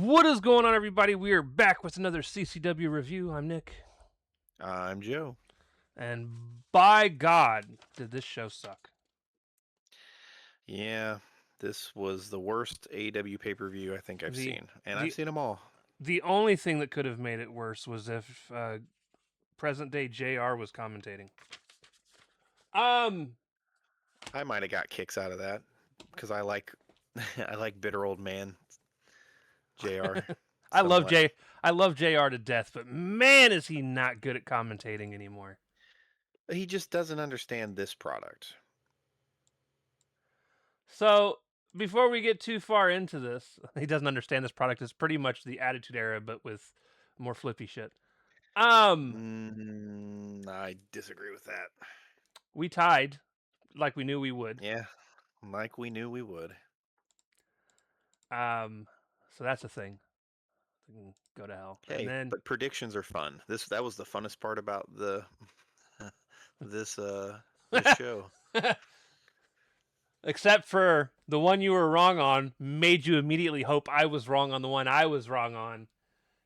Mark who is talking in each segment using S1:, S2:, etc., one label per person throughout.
S1: What is going on, everybody? We are back with another CCW review. I'm Nick.
S2: I'm Joe.
S1: And by God, did this show suck.
S2: Yeah, this was the worst AEW pay-per-view I think I've
S1: The
S2: seen. And I've
S1: the
S2: seen them all.
S1: the only thing that could have made it worse was if present day JR was commentating.
S2: I might have got kicks out of that because I like I like bitter old man JR
S1: I love
S2: somewhat.
S1: I love JR to death, but man, is he not good at commentating anymore.
S2: He just doesn't understand this product.
S1: So before we get too far into this, he doesn't understand this product. It's pretty much the Attitude Era, but with more flippy shit.
S2: I disagree with that.
S1: We tied, like we knew we would.
S2: Yeah, like we knew we would.
S1: So that's a thing. Go to hell. And
S2: Hey,
S1: then
S2: but predictions are fun. That was the funnest part about the this show.
S1: except for the one you were wrong on made you immediately hope I was wrong on the one I was wrong on.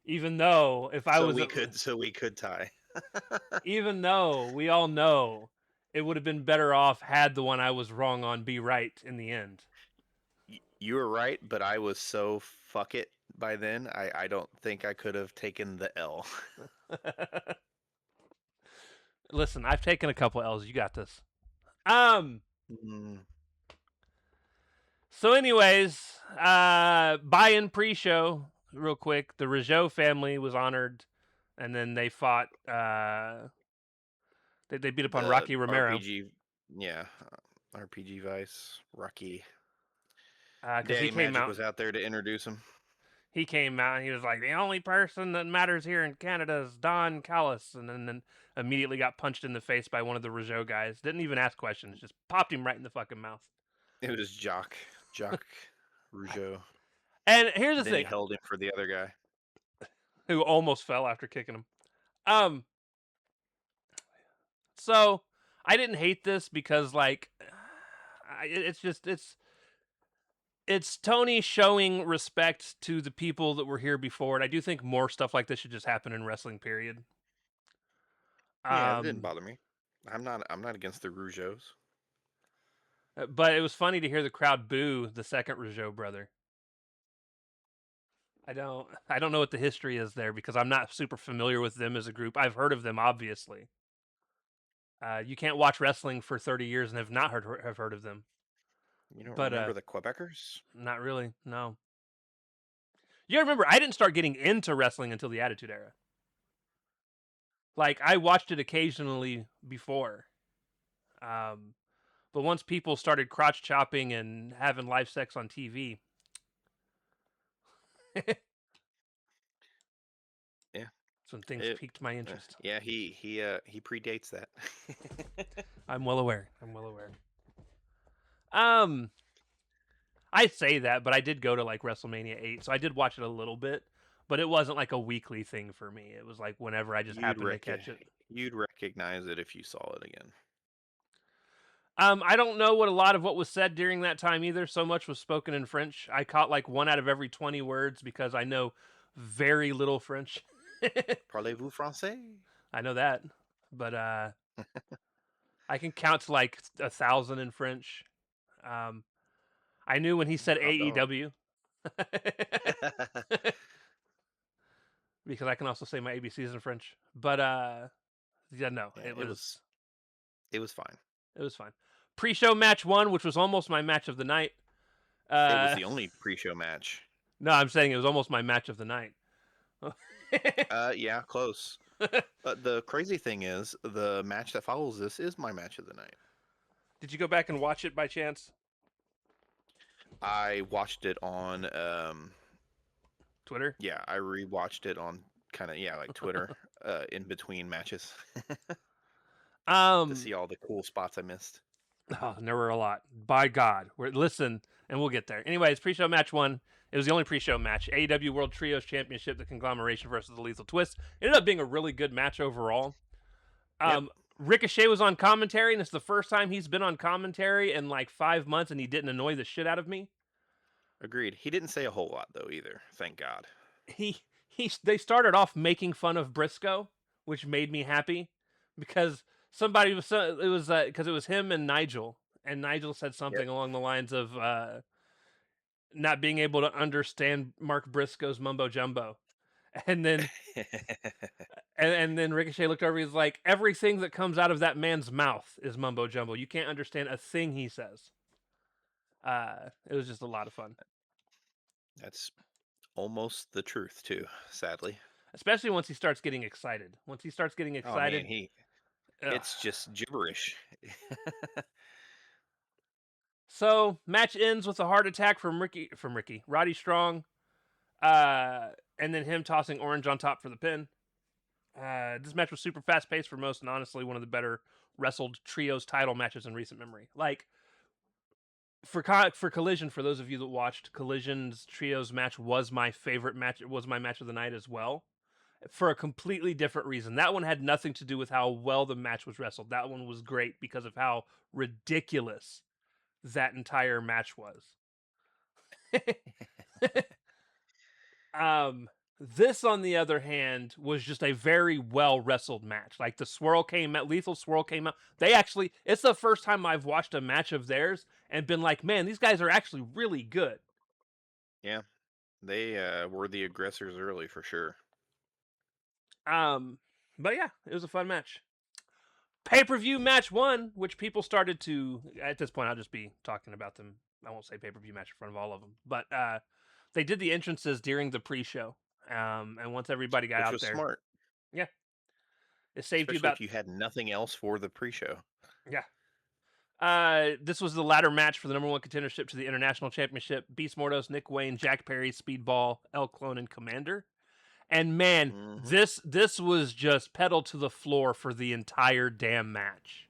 S1: Even though if I was
S2: So we could tie.
S1: even though we all know it would have been better off had the one I was wrong on be right in the end.
S2: You were right, but I was so fuck it by then. I don't think I could have taken the L.
S1: Listen, I've taken a couple L's. You got this.
S2: Mm,
S1: So, anyways, buy-in pre-show, real quick. The Rougeau family was honored, and then they fought. They beat up on
S2: the
S1: Rocky Romero
S2: yeah, RPG Vice, Rocky.
S1: because he
S2: Daddy
S1: came
S2: Magic
S1: out.
S2: was out there to introduce him.
S1: He came out and he was like, "The only person that matters here in Canada is Don Callis," and then immediately got punched in the face by one of the Rougeau guys. Didn't even ask questions, just popped him right in the fucking mouth.
S2: It was Jock Rougeau.
S1: And here's the
S2: Then he
S1: thing:
S2: held him for the other guy.
S1: who almost fell after kicking him. Um, So I didn't hate this because it's Tony showing respect to the people that were here before, and I do think more stuff like this should just happen in wrestling. Period.
S2: Yeah, it didn't
S1: Um,
S2: bother me. I'm not against the Rougeaus.
S1: but it was funny to hear the crowd boo the second Rougeau brother. I don't know what the history is there because I'm not super familiar with them as a group. I've heard of them, obviously. You can't watch wrestling for 30 years and have not heard of them.
S2: You don't
S1: But
S2: remember the Quebecers?
S1: not really. No. You gotta remember, I didn't start getting into wrestling until the Attitude Era. Like, I watched it occasionally before. But once people started crotch chopping and having live sex on TV, that's
S2: Yeah.
S1: when things
S2: It,
S1: piqued my interest.
S2: yeah, he predates that.
S1: I'm well aware. Um, I say that, but I did go to like WrestleMania 8, so I did watch it a little bit, but it wasn't like a weekly thing for me. It was like whenever I just happened to catch it.
S2: You'd recognize it if you saw it again.
S1: I don't know what was said during that time either. So much was spoken in French. I caught like 1 out of every 20 words because I know very little French.
S2: Parlez-vous français?
S1: I know that, but I can count to like 1,000 in French. I knew when he said
S2: Pardon.
S1: AEW because I can also say my ABCs in French. But yeah, no,
S2: Yeah,
S1: it was
S2: it was fine.
S1: fine. Pre-show match 1, which was almost my match of the night.
S2: It was the only pre-show match.
S1: No, I'm saying it was almost my match of the night.
S2: Yeah, close. But the crazy thing is, the match that follows this is my match of the night.
S1: Did you go back and watch it by chance?
S2: I watched it on
S1: Twitter?
S2: yeah, I rewatched it on kind of like Twitter in between matches to see all the cool spots I missed.
S1: Oh, and there were a lot. By God. Listen, and we'll get there. Anyways, pre-show match 1. It was the only pre-show match. AEW World Trios Championship, the Conglomeration versus the Lethal Twist. It ended up being a really good match overall.
S2: Yep.
S1: Ricochet was on commentary, and it's the first time he's been on commentary in like 5 months, and he didn't annoy the shit out of me.
S2: Agreed. He didn't say a whole lot though either. Thank God.
S1: They started off making fun of Briscoe, which made me happy because somebody was it was because it was him and Nigel said something along the lines of not being able to understand Mark Briscoe's mumbo jumbo, and then and then Ricochet looked over. He's like, everything that comes out of that man's mouth is mumbo jumbo. You can't understand a thing he says. It was just a lot of fun.
S2: That's almost the truth too, sadly.
S1: Especially once he starts getting excited. Once he starts getting excited,
S2: oh man, it's just gibberish.
S1: So match ends with a heart attack from Roddy Strong, and then him tossing Orange on top for the pin. This match was super fast paced for most, and honestly one of the better wrestled trios title matches in recent memory. Like for Collision, for those of you that watched Collision's trios match, was my favorite match. It was my match of the night as well, for a completely different reason. That one had nothing to do with how well the match was wrestled. That one was great because of how ridiculous that entire match was. This, on the other hand, was just a very well wrestled match. Like the swirl came out, Lethal Swirl came out. It's the first time I've watched a match of theirs and been like, man, these guys are actually really good.
S2: Yeah, they were the aggressors early for sure.
S1: But yeah, it was a fun match. Pay-per-view match 1, which people started to, at this point, I'll just be talking about them. I won't say pay-per-view match in front of all of them, but they did the entrances during the pre-show. And once everybody got out there,
S2: smart.
S1: Yeah, it saved
S2: Especially
S1: you about.
S2: If you had nothing else for the pre-show.
S1: Yeah. This was the ladder match for the #1 contendership to the International Championship. Beast Mordos, Nick Wayne, Jack Perry, Speedball, El Clone, and Commander. And man, this was just pedal to the floor for the entire damn match.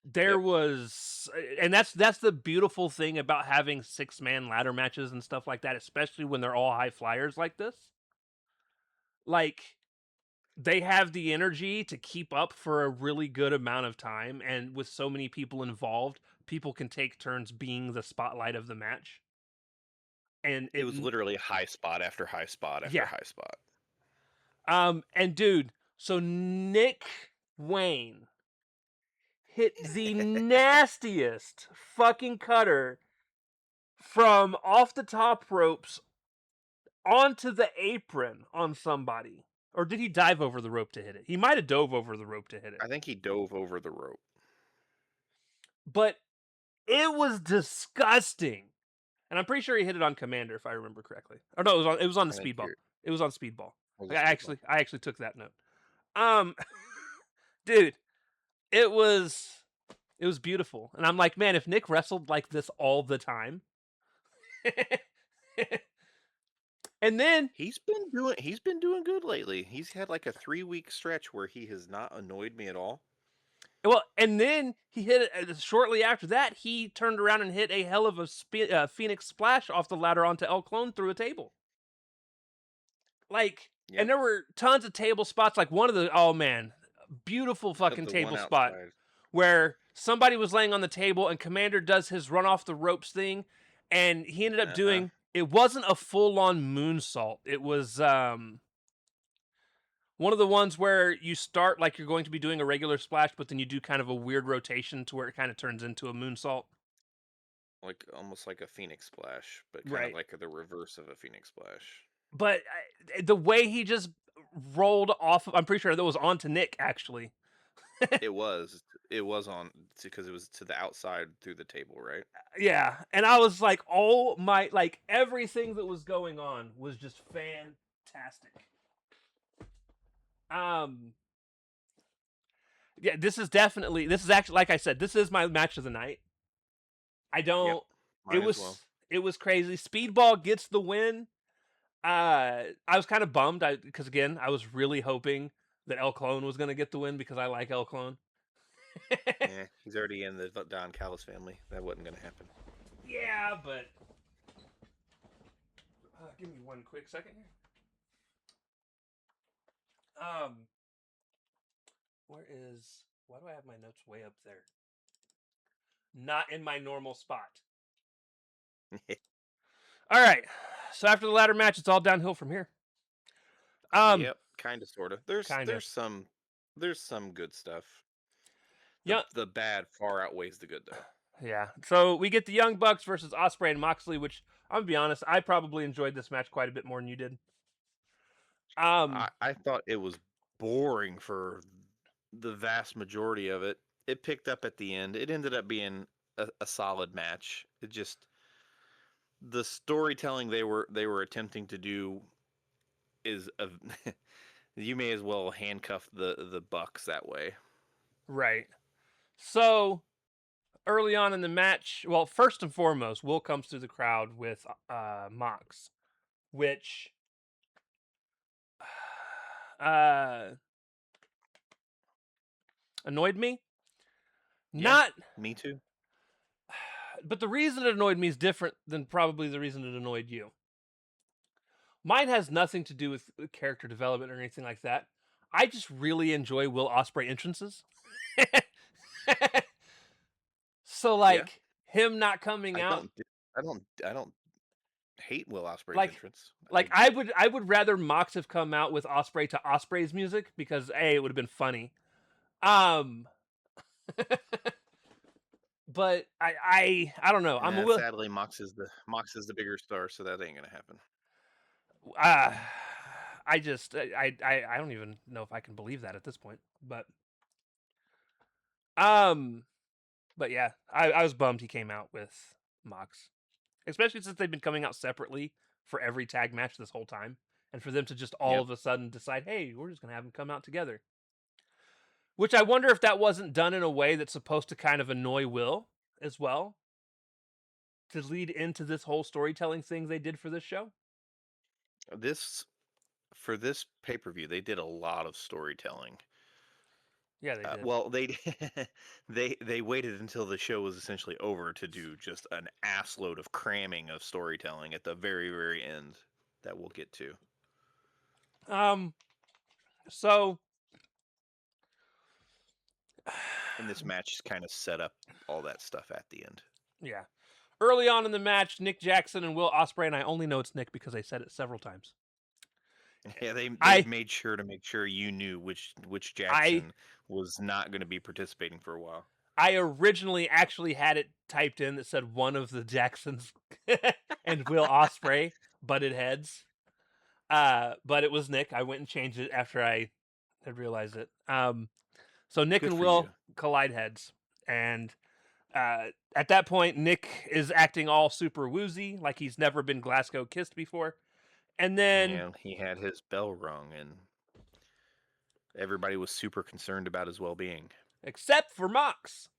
S1: There was, and that's the beautiful thing about having 6-man ladder matches and stuff like that, especially when they're all high flyers like this. Like, they have the energy to keep up for a really good amount of time, and with so many people involved, people can take turns being the spotlight of the match. And
S2: it was literally high spot after high spot after high spot.
S1: And dude, so Nick Wayne hit the nastiest fucking cutter from off the top ropes onto the apron on somebody. Or did he dive over the rope to hit it? He might have dove over the rope to hit it.
S2: I think he dove over the rope.
S1: But it was disgusting. And I'm pretty sure he hit it on Commander, if I remember correctly. Or no, it was on the Speedball. It was on Speedball. I actually took that note. Dude, it was beautiful. And I'm like, man, if Nick wrestled like this all the time. And then
S2: he's been doing good lately. He's had like a 3-week stretch where he has not annoyed me at all.
S1: Well, and then he hit it shortly after that. He turned around and hit a hell of a Phoenix Splash off the ladder onto El Clone through a table. Like, and there were tons of table spots. Like one of the, oh man, beautiful fucking table spot where somebody was laying on the table and Commander does his run off the ropes thing, and he ended up doing. It wasn't a full-on moonsault. It was one of the ones where you start like you're going to be doing a regular splash, but then you do kind of a weird rotation to where it kind of turns into a moonsault.
S2: Like almost like a Phoenix Splash, but kind of like the reverse of a Phoenix Splash.
S1: But the way he just rolled off, I'm pretty sure that was onto Nick, actually.
S2: It was on, because it was to the outside through the table, right?
S1: Yeah, and I was like, oh my, like everything that was going on was just fantastic. Yeah, this is actually, like I said, this is my match of the night. It was crazy. Speedball gets the win. I was kind of bummed because again, I was really hoping that El Clone was going to get the win because I like El Clone.
S2: Yeah, he's already in the Don Callis family. That wasn't going to happen.
S1: Yeah, but give me one quick second here. Why do I have my notes way up there? Not in my normal spot. All right. So after the ladder match, it's all downhill from here.
S2: Yep, kind of, sort of.
S1: Kind of.
S2: There's some good stuff.
S1: Yeah.
S2: The bad far outweighs the good, though.
S1: Yeah. So we get the Young Bucks versus Ospreay and Moxley, which I'm gonna be honest, I probably enjoyed this match quite a bit more than you did.
S2: I thought it was boring for the vast majority of it. It picked up at the end. It ended up being a solid match. It just the storytelling they were attempting to do is a you may as well handcuff the Bucks that way.
S1: Right. So early on in the match, well, first and foremost, Will comes through the crowd with Mox, which annoyed me.
S2: Yeah,
S1: Not
S2: me too.
S1: But the reason it annoyed me is different than probably the reason it annoyed you. Mine has nothing to do with character development or anything like that. I just really enjoy Will Ospreay entrances. So like him not coming out.
S2: I don't hate Will Ospreay's
S1: Like,
S2: entrance.
S1: I would rather Mox have come out with Ospreay to Ospreay's music because it would have been funny. But I don't know.
S2: Sadly, Mox is the bigger star, so that ain't gonna happen.
S1: I just I don't even know if I can believe that at this point. But yeah, I was bummed he came out with Mox, especially since they've been coming out separately for every tag match this whole time, and for them to just all of a sudden decide, hey, we're just gonna have them come out together. Which I wonder if that wasn't done in a way that's supposed to kind of annoy Will as well, to lead into this whole storytelling thing they did for this show.
S2: For this pay-per-view, they did a lot of storytelling.
S1: Yeah, they did.
S2: Well, they waited until the show was essentially over to do just an assload of cramming of storytelling at the very, very end that we'll get to.
S1: So
S2: and this match kind of set up all that stuff at the end.
S1: Yeah. Early on in the match, Nick Jackson and Will Ospreay, and I only know it's Nick because I said it several times.
S2: Yeah, they made sure to make sure you knew which Jackson was not going to be participating for a while.
S1: I originally actually had it typed in that said one of the Jacksons and Will Ospreay butted heads. But it was Nick. I went and changed it after I had realized it. So Nick and Will collide heads. And at that point, Nick is acting all super woozy, like he's never been Glasgow kissed before. And then
S2: he had his bell rung, and everybody was super concerned about his well-being.
S1: Except for Mox.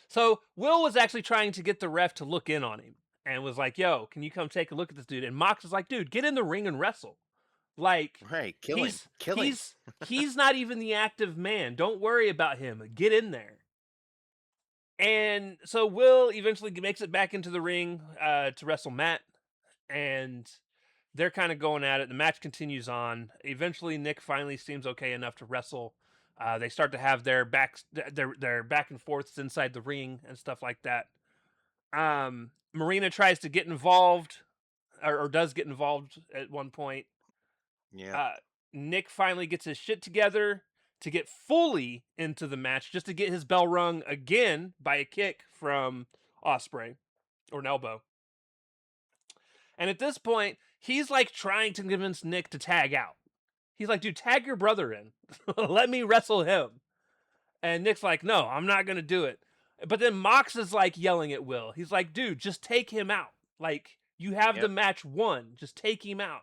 S1: So Will was actually trying to get the ref to look in on him and was like, yo, can you come take a look at this dude? And Mox was like, dude, get in the ring and wrestle. Like,
S2: right, kill him.
S1: He's not even the active man. Don't worry about him. Get in there. And so Will eventually makes it back into the ring to wrestle Matt. And they're kind of going at it. The match continues on. Eventually, Nick finally seems okay enough to wrestle. They start to have their back and forths inside the ring and stuff like that. Marina tries to get involved, or does get involved at one point.
S2: Yeah.
S1: Nick finally gets his shit together to get fully into the match, just to get his bell rung again by a kick from Ospreay, or an elbow. And at this point, he's like trying to convince Nick to tag out. He's like, dude, tag your brother in. Let me wrestle him. And Nick's like, no, I'm not going to do it. But then Mox is like yelling at Will. He's like, dude, just take him out. Like, you have the match won. Just take him out.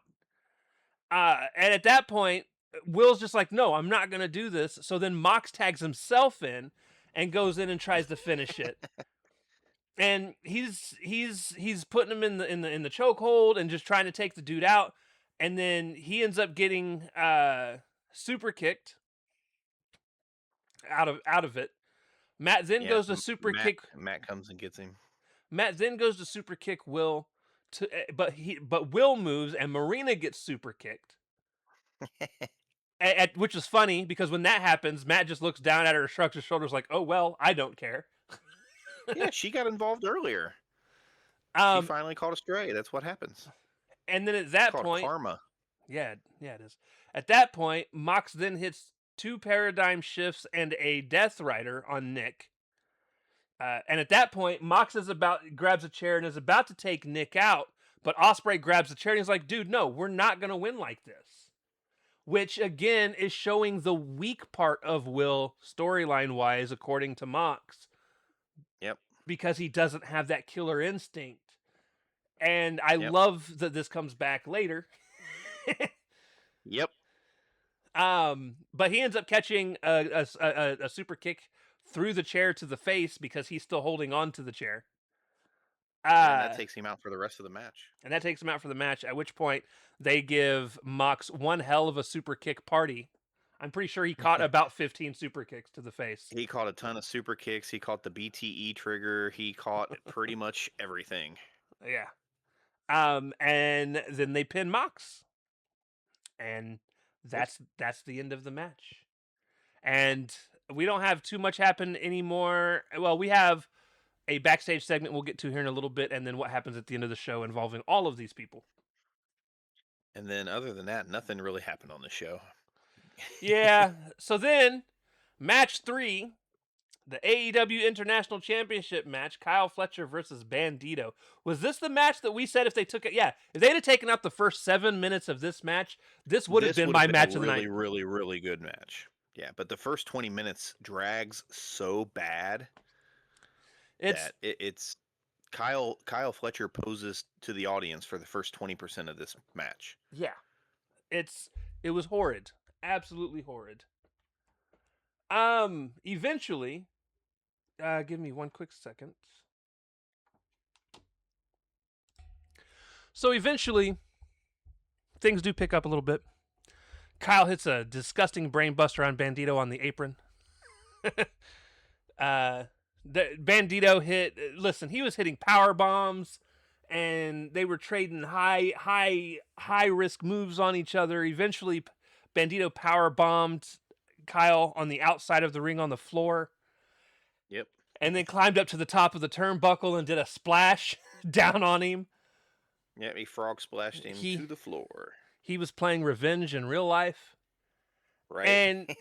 S1: And at that point, Will's just like, no, I'm not going to do this. So then Mox tags himself in and goes in and tries to finish it. And he's putting him in the chokehold and just trying to take the dude out. And then he ends up getting super kicked out of it. Matt then goes to super kick.
S2: Matt comes and gets him.
S1: Matt then goes to super kick Will, but Will moves and Marina gets super kicked. Which is funny because when that happens, Matt just looks down at her, shrugs his shoulders like, "Oh well, I don't care."
S2: Yeah, she got involved earlier. She
S1: Um,
S2: finally caught a stray. That's what happens.
S1: and then at
S2: It's
S1: that
S2: called
S1: point,
S2: karma.
S1: yeah, it is. At that point, Mox then hits 2 paradigm shifts and a Death Rider on Nick. And at that point, Mox grabs a chair and is about to take Nick out, but Ospreay grabs the chair and he's like, "Dude, no, we're not gonna win like this." Which again is showing the weak part of Will storyline wise, according to Mox,
S2: Yep.
S1: because he doesn't have that killer instinct. And I
S2: Yep.
S1: love that this comes back later.
S2: Yep.
S1: But he ends up catching a super kick through the chair to the face because he's still holding on to the chair.
S2: And that takes him out for the rest of the match.
S1: And that takes him out for the match, at which point they give Mox one hell of a super kick party. I'm pretty sure he caught about 15 super kicks to the face.
S2: He caught a ton of super kicks. He caught the BTE trigger. He caught pretty much everything.
S1: Yeah. And then they pin Mox. And that's the end of the match. And we don't have too much happen anymore. Well, we have a backstage segment we'll get to here in a little bit, and then what happens at the end of the show involving all of these people.
S2: And then other than that, nothing really happened on the show.
S1: Yeah. So then, match 3, the AEW International Championship match, Kyle Fletcher versus Bandito. Was this the match that we said if they took it? Yeah, if they'd have taken out the first 7 minutes of this match, this would have been my match of the night.
S2: Really, really good match. Yeah, but the first 20 minutes drags so bad that it's Kyle Fletcher poses to the audience for the first 20% of this match.
S1: Yeah. It was horrid. Absolutely horrid. Eventually, give me one quick second. So eventually, things do pick up a little bit. Kyle hits a disgusting brain buster on Bandito on the apron. The Bandito hit. Listen, he was hitting power bombs, and they were trading high risk moves on each other. Eventually, Bandito power bombed Kyle on the outside of the ring on the floor.
S2: Yep.
S1: And then climbed up to the top of the turnbuckle and did a splash down on him.
S2: Yeah, he frog splashed him to the floor.
S1: He was playing revenge in real life.
S2: Right.
S1: And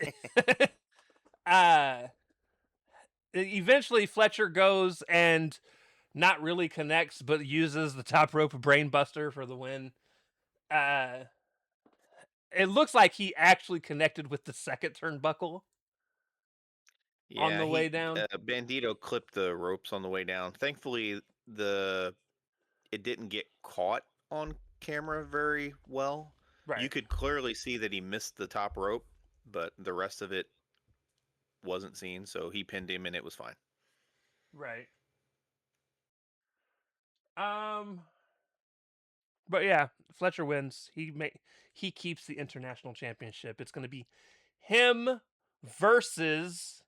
S1: eventually Fletcher goes and not really connects, but uses the top rope brainbuster for the win. It looks like he actually connected with the second turnbuckle. Yeah, on the way down.
S2: Bandito clipped the ropes on the way down. Thankfully, it didn't get caught on camera very well. Right. You could clearly see that he missed the top rope, but the rest of it wasn't seen, so he pinned him and it was fine.
S1: Right. But yeah, Fletcher wins. He keeps the international championship. It's going to be him versus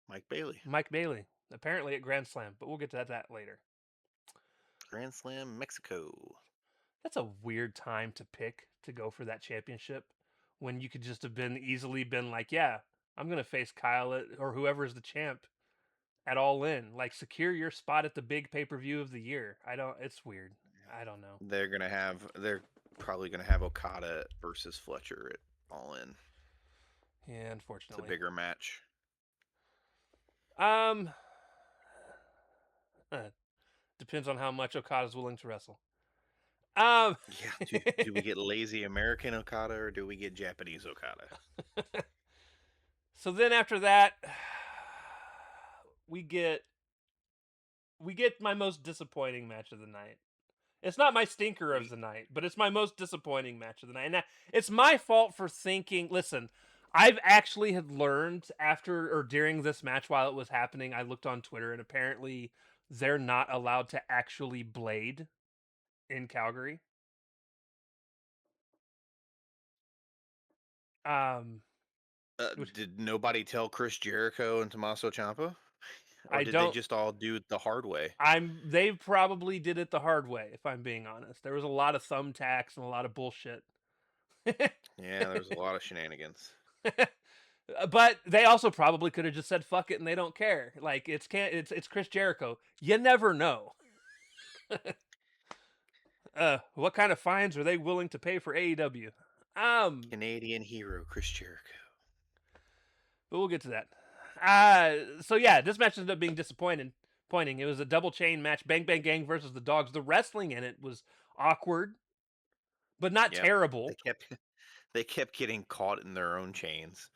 S2: Mike Bailey.
S1: Mike Bailey, apparently at Grand Slam, but we'll get to that later.
S2: Grand Slam, Mexico.
S1: That's a weird time to pick to go for that championship when you could just have easily been like, yeah, I'm going to face Kyle or whoever's the champ at All In. Like, secure your spot at the big pay-per-view of the year. It's weird. I don't know.
S2: They're probably going to have Okada versus Fletcher at All In.
S1: Yeah, unfortunately.
S2: It's a bigger match.
S1: Depends on how much Okada's willing to wrestle.
S2: Yeah, do we get lazy American Okada or do we get Japanese Okada?
S1: So then after that, we get my most disappointing match of the night. It's not my stinker of the night, but it's my most disappointing match of the night. And it's my fault for thinking, listen, I've actually had learned after or during this match while it was happening, I looked on Twitter and apparently they're not allowed to actually blade in Calgary.
S2: Did nobody tell Chris Jericho and Tommaso Ciampa? Or did they just all do it the hard way?
S1: They probably did it the hard way, if I'm being honest. There was a lot of thumbtacks and a lot of bullshit.
S2: Yeah, there was a lot of shenanigans.
S1: But they also probably could have just said fuck it and they don't care. Like it's Chris Jericho. You never know. What kind of fines are they willing to pay for AEW?
S2: Canadian hero Chris Jericho.
S1: But we'll get to that. So yeah, this match ended up being disappointing. It was a double chain match, Bang Bang Gang versus the Dogs. The wrestling in it was awkward, but not
S2: Yep.
S1: terrible.
S2: They kept getting caught in their own chains,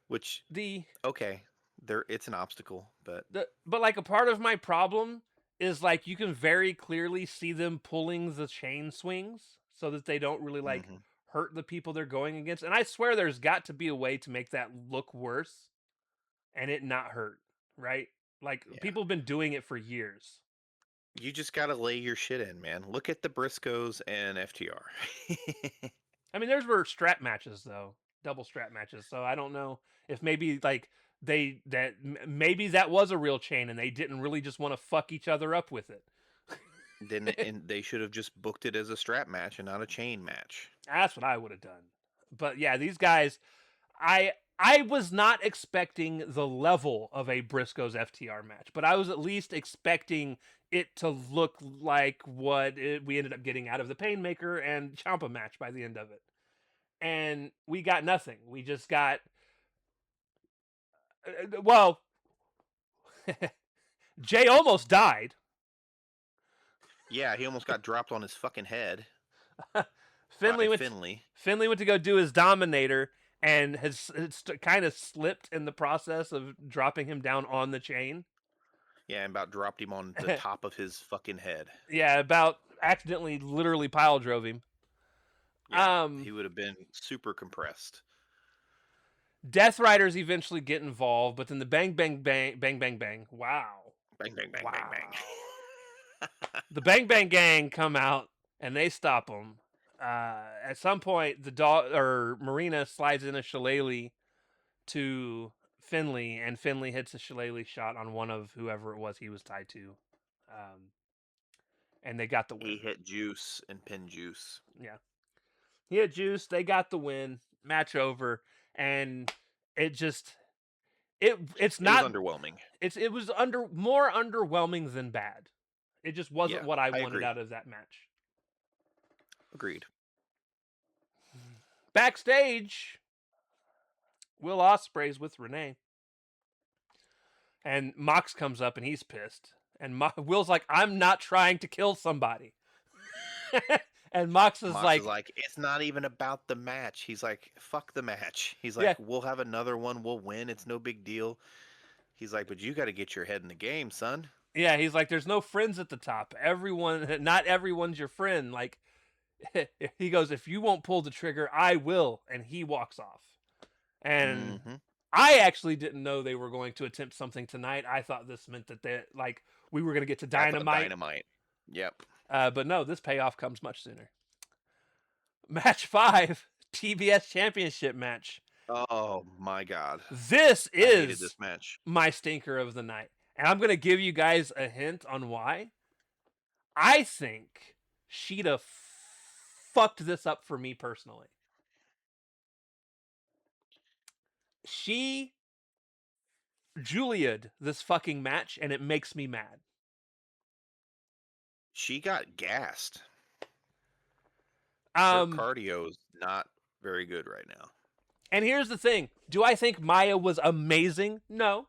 S2: which it's an obstacle, but
S1: like a part of my problem is like you can very clearly see them pulling the chain swings so that they don't really like hurt the people they're going against. And I swear there's got to be a way to make that look worse and it not hurt, right? Like people have been doing it for years.
S2: You just gotta lay your shit in, man. Look at the Briscoes and FTR.
S1: I mean, theirs were strap matches though, double strap matches. So I don't know if maybe like maybe that was a real chain and they didn't really just want to fuck each other up with it.
S2: And they should have just booked it as a strap match and not a chain match.
S1: That's what I would have done. But yeah, these guys, I was not expecting the level of a Briscoes FTR match, but I was at least expecting it to look like what we ended up getting out of the Painmaker and Ciampa match by the end of it. And we got nothing. We just got well, Jay almost died.
S2: Yeah, he almost got dropped on his fucking head.
S1: Finley went to go do his Dominator and has kind of slipped in the process of dropping him down on the chain.
S2: Yeah, and about dropped him on the top of his fucking head.
S1: Yeah, about accidentally literally pile drove him.
S2: Yeah, he would have been super compressed.
S1: Death Riders eventually get involved, but then the Bang Bang Bang Bang Bang Bang. Wow.
S2: Bang bang bang bang bang.
S1: The Bang Bang Gang come out and they stop them. At some point, the dog or Marina slides in a shillelagh to Finley, and Finley hits a shillelagh shot on one of whoever it was he was tied to. And they got the win.
S2: He hit Juice and pinned Juice.
S1: Yeah. He hit Juice. They got the win. Match over. And it just it's not
S2: underwhelming.
S1: It was more underwhelming than bad. It just wasn't what I wanted out of that match.
S2: Agreed.
S1: Backstage, Will Ospreay's with Renee. And Mox comes up and he's pissed. And Will's like, I'm not trying to kill somebody. And Mox is like,
S2: it's not even about the match. He's like, fuck the match. He's like, we'll have another one. We'll win. It's no big deal. He's like, but you got to get your head in the game, son.
S1: Yeah, he's like, there's no friends at the top. Not everyone's your friend. Like, he goes, if you won't pull the trigger, I will. And he walks off. And I actually didn't know they were going to attempt something tonight. I thought this meant that we were going to get to Dynamite.
S2: Yep.
S1: But no, this payoff comes much sooner. Match 5, TBS Championship match.
S2: Oh my God.
S1: This is
S2: this match.
S1: My stinker of the night. And I'm going to give you guys a hint on why. I think Shida fucked this up for me personally. She Julia'd this fucking match, and it makes me mad.
S2: She got gassed. Her cardio is not very good right now.
S1: And here's the thing. Do I think Maya was amazing? No.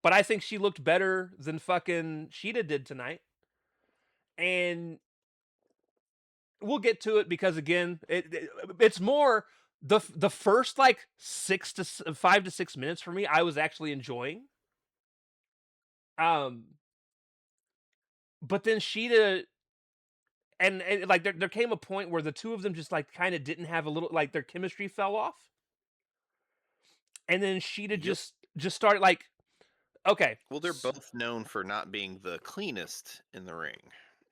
S1: But I think she looked better than fucking Shida did tonight. And we'll get to it because, again, it's more the first like 5 to 6 minutes for me, I was actually enjoying. But then Shida and like there came a point where the two of them just like kind of didn't have a little like their chemistry fell off. And then Shida just started like, okay.
S2: Well, they're both known for not being the cleanest in the ring.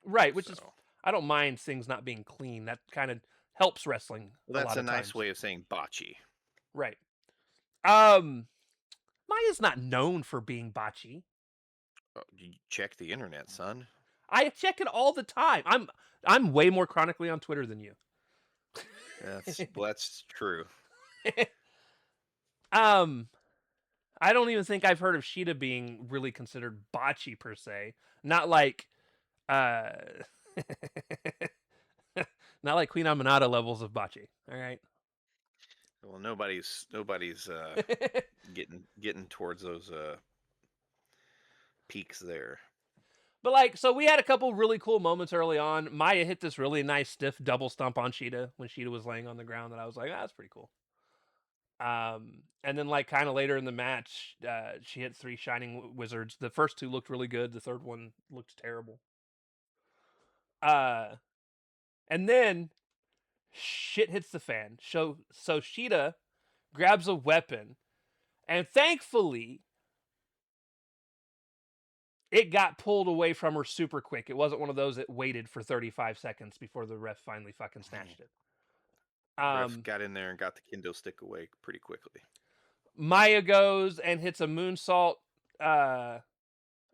S1: Right, which is, I don't mind things not being clean. That kind of helps wrestling.
S2: Well, that's a nice way of saying botchy.
S1: Right. Maya's not known for being botchy.
S2: You check the internet, son.
S1: I check it all the time. I'm way more chronically on Twitter than you.
S2: That's true.
S1: Um, I don't even think I've heard of Sheeta being really considered botchy per se. Not like uh not like Queen Aminata levels of botchy. All right.
S2: Well, nobody's getting towards those peaks there.
S1: But like, so we had a couple really cool moments early on. Maya hit this really nice stiff double stomp on Sheeta when Sheeta was laying on the ground, and I was like, that's pretty cool. And then like kind of later in the match, she hit 3 shining wizards. The first 2 looked really good. The third one looked terrible. Uh, and then shit hits the fan. So Sheeta grabs a weapon, and thankfully it got pulled away from her super quick. It wasn't one of those that waited for 35 seconds before the ref finally fucking snatched it.
S2: Ref got in there and got the kendo stick away pretty quickly.
S1: Maya goes and hits a moonsault, or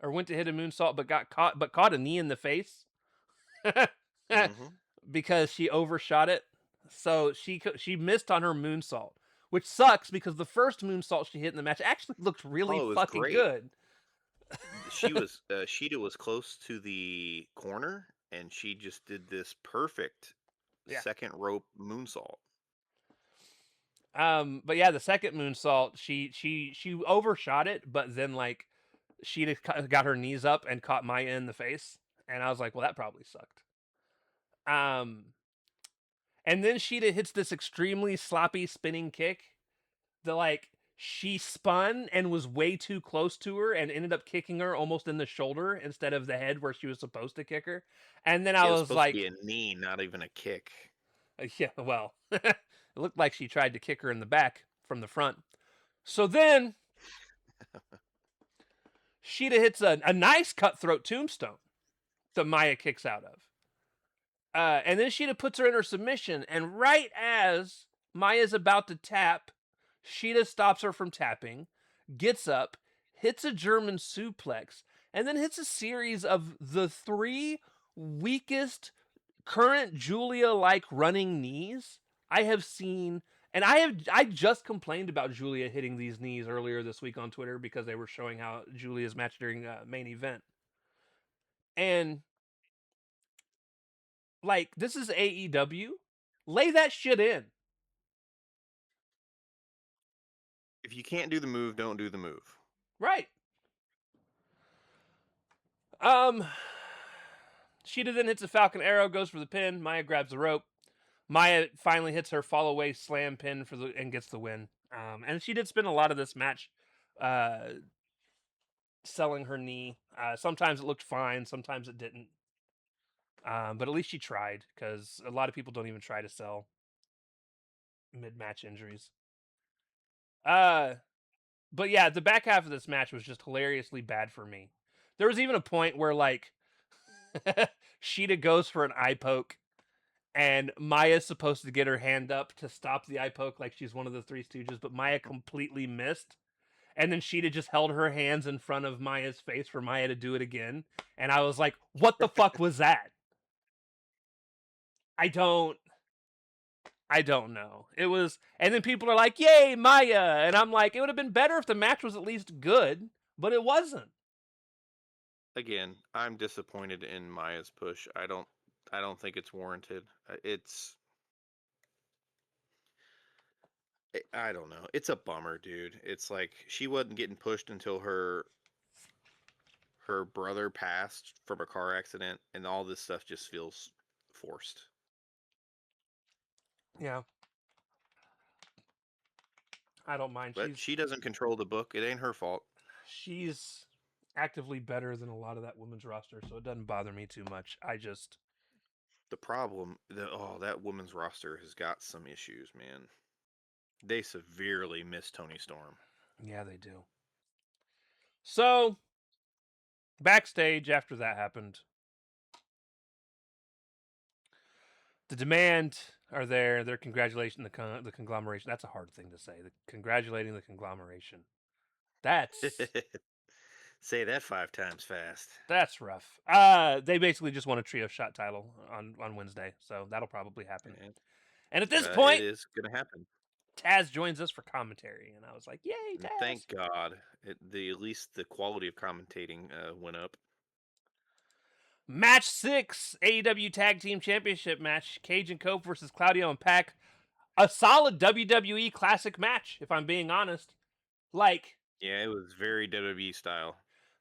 S1: went to hit a moonsault, but caught a knee in the face
S2: Mm-hmm.
S1: because she overshot it. So she missed on her moonsault, which sucks because the first moonsault she hit in the match actually looked really
S2: Oh, it was
S1: fucking
S2: great.
S1: good.
S2: Sheeta was close to the corner, and she just did this perfect
S1: Yeah.
S2: second rope moonsault.
S1: But yeah, the second moonsault, she overshot it, but then like she got her knees up and caught Maya in the face, and I was like, well, that probably sucked. And then Sheeta hits this extremely sloppy spinning kick. The like she spun and was way too close to her and ended up kicking her almost in the shoulder instead of the head where she was supposed to kick her. And then I
S2: Yeah, it was
S1: was
S2: supposed to be
S1: like,
S2: a knee, not even a kick.
S1: yeah, well, it looked like she tried to kick her in the back from the front. So then Sheeta hits a nice cutthroat tombstone that Maya kicks out of. And then Sheeta puts her in her submission, and right as Maya's about to tap, Sheeta stops her from tapping, gets up, hits a German suplex, and then hits a series of the 3 weakest current Julia like running knees I have seen. And I just complained about Julia hitting these knees earlier this week on Twitter because they were showing how Julia's match during main event. And like, this is AEW. Lay that shit in.
S2: If you can't do the move, don't do the move.
S1: Right. Sheeta then hits a Falcon Arrow, goes for the pin. Maya grabs the rope. Maya finally hits her fall away slam pin and gets the win. And she did spend a lot of this match uh, selling her knee. Sometimes it looked fine, sometimes it didn't. But at least she tried, because a lot of people don't even try to sell mid-match injuries. But yeah, the back half of this match was just hilariously bad for me. There was even a point where like Sheeta goes for an eye poke, and Maya's supposed to get her hand up to stop the eye poke like she's one of the Three Stooges, but Maya completely missed. And then Sheeta just held her hands in front of Maya's face for Maya to do it again. And I was like, what the fuck was that? I don't know. It was, and then people are like, yay, Maya. And I'm like, it would have been better if the match was at least good, but it wasn't.
S2: Again, I'm disappointed in Maya's push. I don't think it's warranted. I don't know. It's a bummer, dude. It's like she wasn't getting pushed until her brother passed from a car accident, and all this stuff just feels forced.
S1: Yeah. I don't mind.
S2: But she doesn't control the book. It ain't her fault.
S1: She's actively better than a lot of that women's roster, so it doesn't bother me too much.
S2: The problem, that women's roster has got some issues, man. They severely miss Tony Storm.
S1: Yeah, they do. So, backstage after that happened, the Demand are there. They're congratulating the conglomeration. That's a hard thing to say. Congratulating the conglomeration. That's
S2: Say that 5 times fast.
S1: that's rough. They basically just won a trio shot title on Wednesday, so that'll probably happen. And at this point,
S2: it is gonna happen.
S1: Taz joins us for commentary, and I was like, "Yay, Taz!"
S2: Thank God. At least the quality of commentating went up.
S1: Match 6, AEW Tag Team Championship match: Cage and Cope versus Claudio and Pac. A solid WWE classic match, if I'm being honest. Like,
S2: Yeah, it was very WWE style.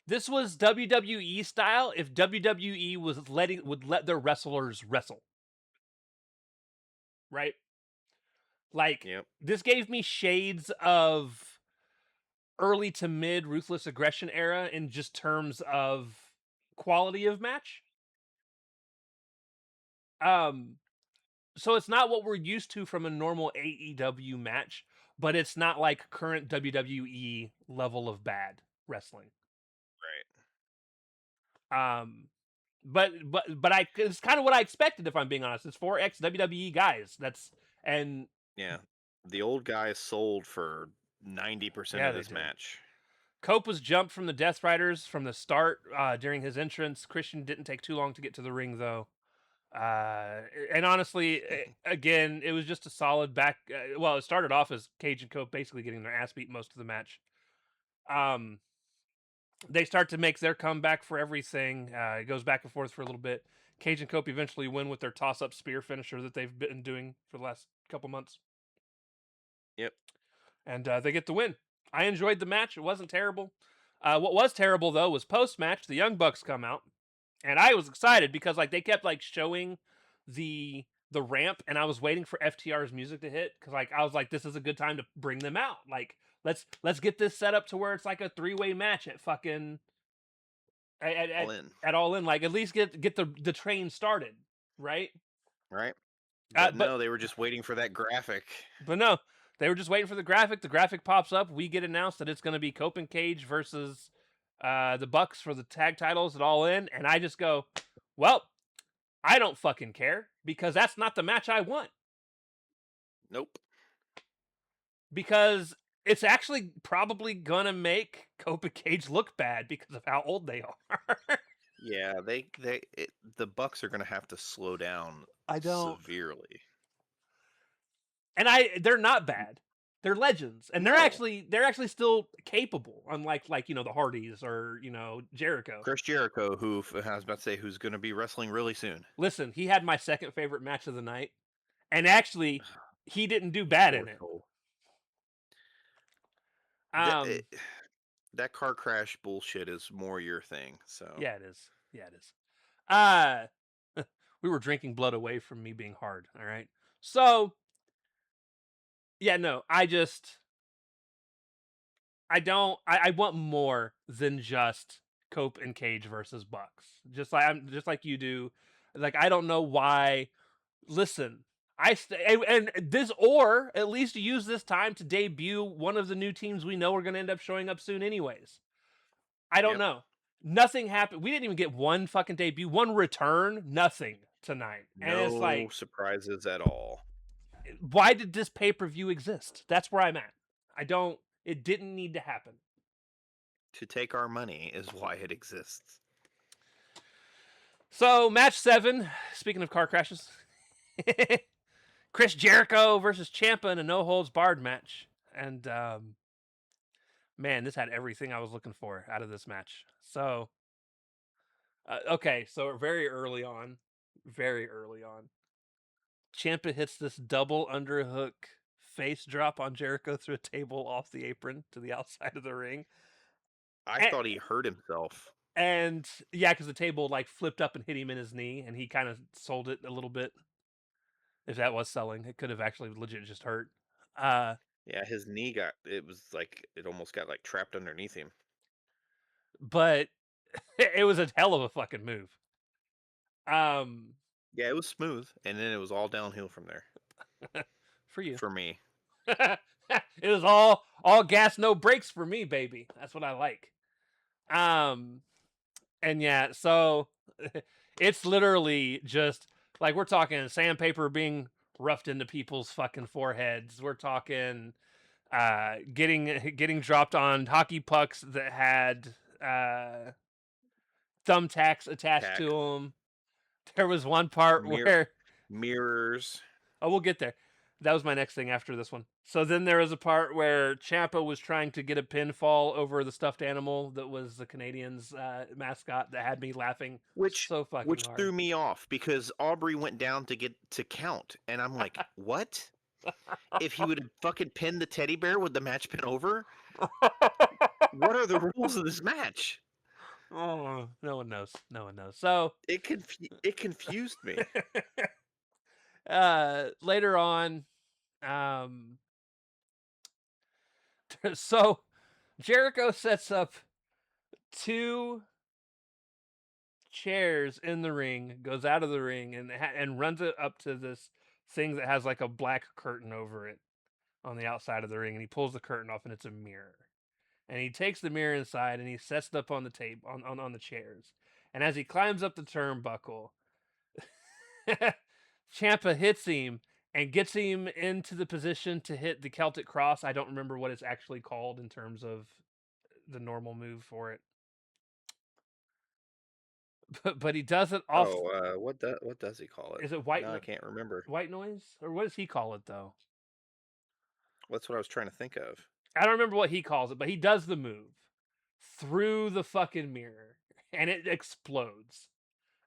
S1: this was WWE style if WWE would let their wrestlers wrestle. Right? Like,
S2: Yep.
S1: this gave me shades of early to mid Ruthless Aggression era in just terms of quality of match. So it's not what we're used to from a normal AEW match, but it's not like current WWE level of bad wrestling.
S2: Right.
S1: But it's kind of what I expected, if I'm being honest. It's 4 ex WWE guys.
S2: Yeah. The old guy sold for 90% of
S1: they
S2: this
S1: did.
S2: match.
S1: Cope was jumped from the Death Riders from the start during his entrance. Christian didn't take too long to get to the ring, though. And honestly, again, it was just a solid back. Well, it started off as Cage and Cope basically getting their ass beat most of the match. They start to make their comeback for everything. It goes back and forth for a little bit. Cage and Cope eventually win with their toss-up spear finisher that they've been doing for the last couple months.
S2: Yep.
S1: And they get the win. I enjoyed the match. It wasn't terrible. What was terrible, though, was post-match, the Young Bucks come out. And I was excited because like they kept like showing the ramp, and I was waiting for FTR's music to hit because like I was like, this is a good time to bring them out. Like let's get this set up to where it's like a 3-way match at fucking
S2: All in.
S1: at All In. Like at least get the train started, right?
S2: Right.
S1: But
S2: No, they were just waiting for that graphic.
S1: But no, they were just waiting for the graphic. The graphic pops up. We get announced that it's going to be Cope and Cage versus the Bucks for the tag titles at All In, and I just go, well, I don't fucking care because that's not the match I want.
S2: Nope.
S1: Because it's actually probably gonna make Cope and Cage look bad because of how old they are.
S2: Yeah, the Bucks are gonna have to slow down severely.
S1: And they're not bad. They're legends, and they're actually still capable. Unlike like the Hardys or Jericho.
S2: Chris Jericho, who I was about to say, who's going to be wrestling really soon.
S1: Listen, he had my second favorite match of the night, and actually, he didn't do bad in it.
S2: That car crash bullshit is more your thing. So
S1: yeah, it is. Yeah, it is. We were drinking blood away from me being hard. All right, so. Yeah, no, I want more than just Cope and Cage versus Bucks. Just like you do. Like, I don't know why. Listen, and this, or at least use this time to debut one of the new teams we know are going to end up showing up soon anyways. I don't know. Nothing happened. We didn't even get one fucking debut, one return, nothing tonight. And it's like,
S2: surprises at all.
S1: Why did this pay-per-view exist? That's where I'm at. It didn't need to happen.
S2: To take our money is why it exists.
S1: So, match 7, speaking of car crashes, Chris Jericho versus Ciampa in a no-holds-barred match. And, man, this had everything I was looking for out of this match. So, okay, so very early on, Ciampa hits this double underhook face drop on Jericho through a table off the apron to the outside of the ring.
S2: I thought he hurt himself.
S1: And yeah, because the table like flipped up and hit him in his knee, and he kind of sold it a little bit. If that was selling, it could have actually legit just hurt.
S2: Yeah, his knee it almost got like trapped underneath him.
S1: But it was a hell of a fucking move.
S2: Yeah, it was smooth, and then it was all downhill from there.
S1: For you.
S2: For me.
S1: It was all gas, no brakes for me, baby. That's what I like. And yeah, so it's literally just like we're talking sandpaper being roughed into people's fucking foreheads. We're talking getting dropped on hockey pucks that had thumbtacks attached to them. There was one part where
S2: mirrors.
S1: Oh, we'll get there. That was my next thing after this one. So then there was a part where Ciampa was trying to get a pinfall over the stuffed animal that was the Canadians' mascot that had me laughing
S2: Which
S1: so fucking
S2: which
S1: hard.
S2: threw me off because Aubrey went down to get to count, and I'm like, what? If he would have fucking pinned the teddy bear, would the match been over? What are the rules of this match?
S1: Oh, no one knows. No one knows. So
S2: It confused me.
S1: later on, um, so Jericho sets up 2 chairs in the ring, goes out of the ring, and runs it up to this thing that has like a black curtain over it on the outside of the ring, and he pulls the curtain off, and it's a mirror. And he takes the mirror inside, and he sets it up on the table on the chairs. And as he climbs up the turnbuckle, Ciampa hits him and gets him into the position to hit the Celtic Cross. I don't remember what it's actually called in terms of the normal move for it. But he does it off.
S2: Oh, what does he call it?
S1: Is it white?
S2: No, I can't remember.
S1: White noise, or what does he call it though?
S2: That's what I was trying to think of.
S1: I don't remember what he calls it, but he does the move through the fucking mirror, and it explodes.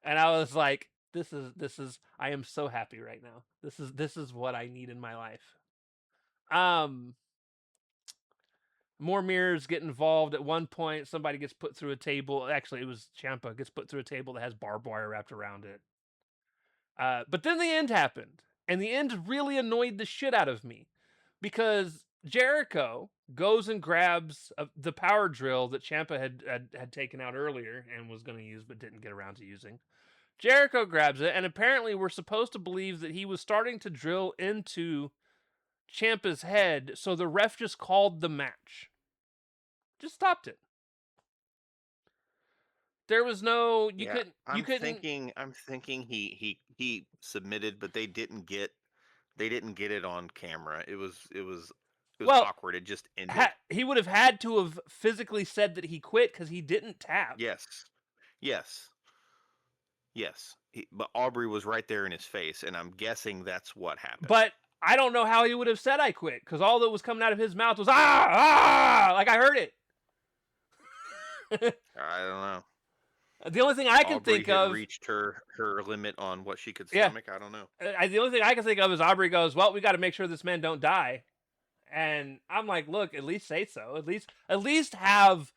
S1: And I was like, "This is. I am so happy right now. This is what I need in my life." More mirrors get involved. At one point, somebody gets put through a table. Actually, it was Ciampa gets put through a table that has barbed wire wrapped around it. But then the end happened, and the end really annoyed the shit out of me because Jericho goes and grabs the power drill that Ciampa had taken out earlier and was going to use but didn't get around to using. Jericho grabs it, and apparently we're supposed to believe that he was starting to drill into Ciampa's head, so the ref just called the match. Just stopped it. There was no couldn't.
S2: I'm thinking he submitted, but they didn't get it on camera. It was
S1: Well,
S2: awkward. It just ended.
S1: He would have had to have physically said that he quit because he didn't tap.
S2: Yes. But Aubrey was right there in his face, and I'm guessing that's what happened.
S1: But I don't know how he would have said I quit because all that was coming out of his mouth was ah, like I heard it.
S2: I don't know.
S1: The only thing I can
S2: Aubrey
S1: think
S2: had
S1: of
S2: reached her limit on what she could stomach. I don't know.
S1: the only thing I can think of is Aubrey goes, "Well, we got to make sure this man don't die," and I'm like, "Look, at least say so. At least have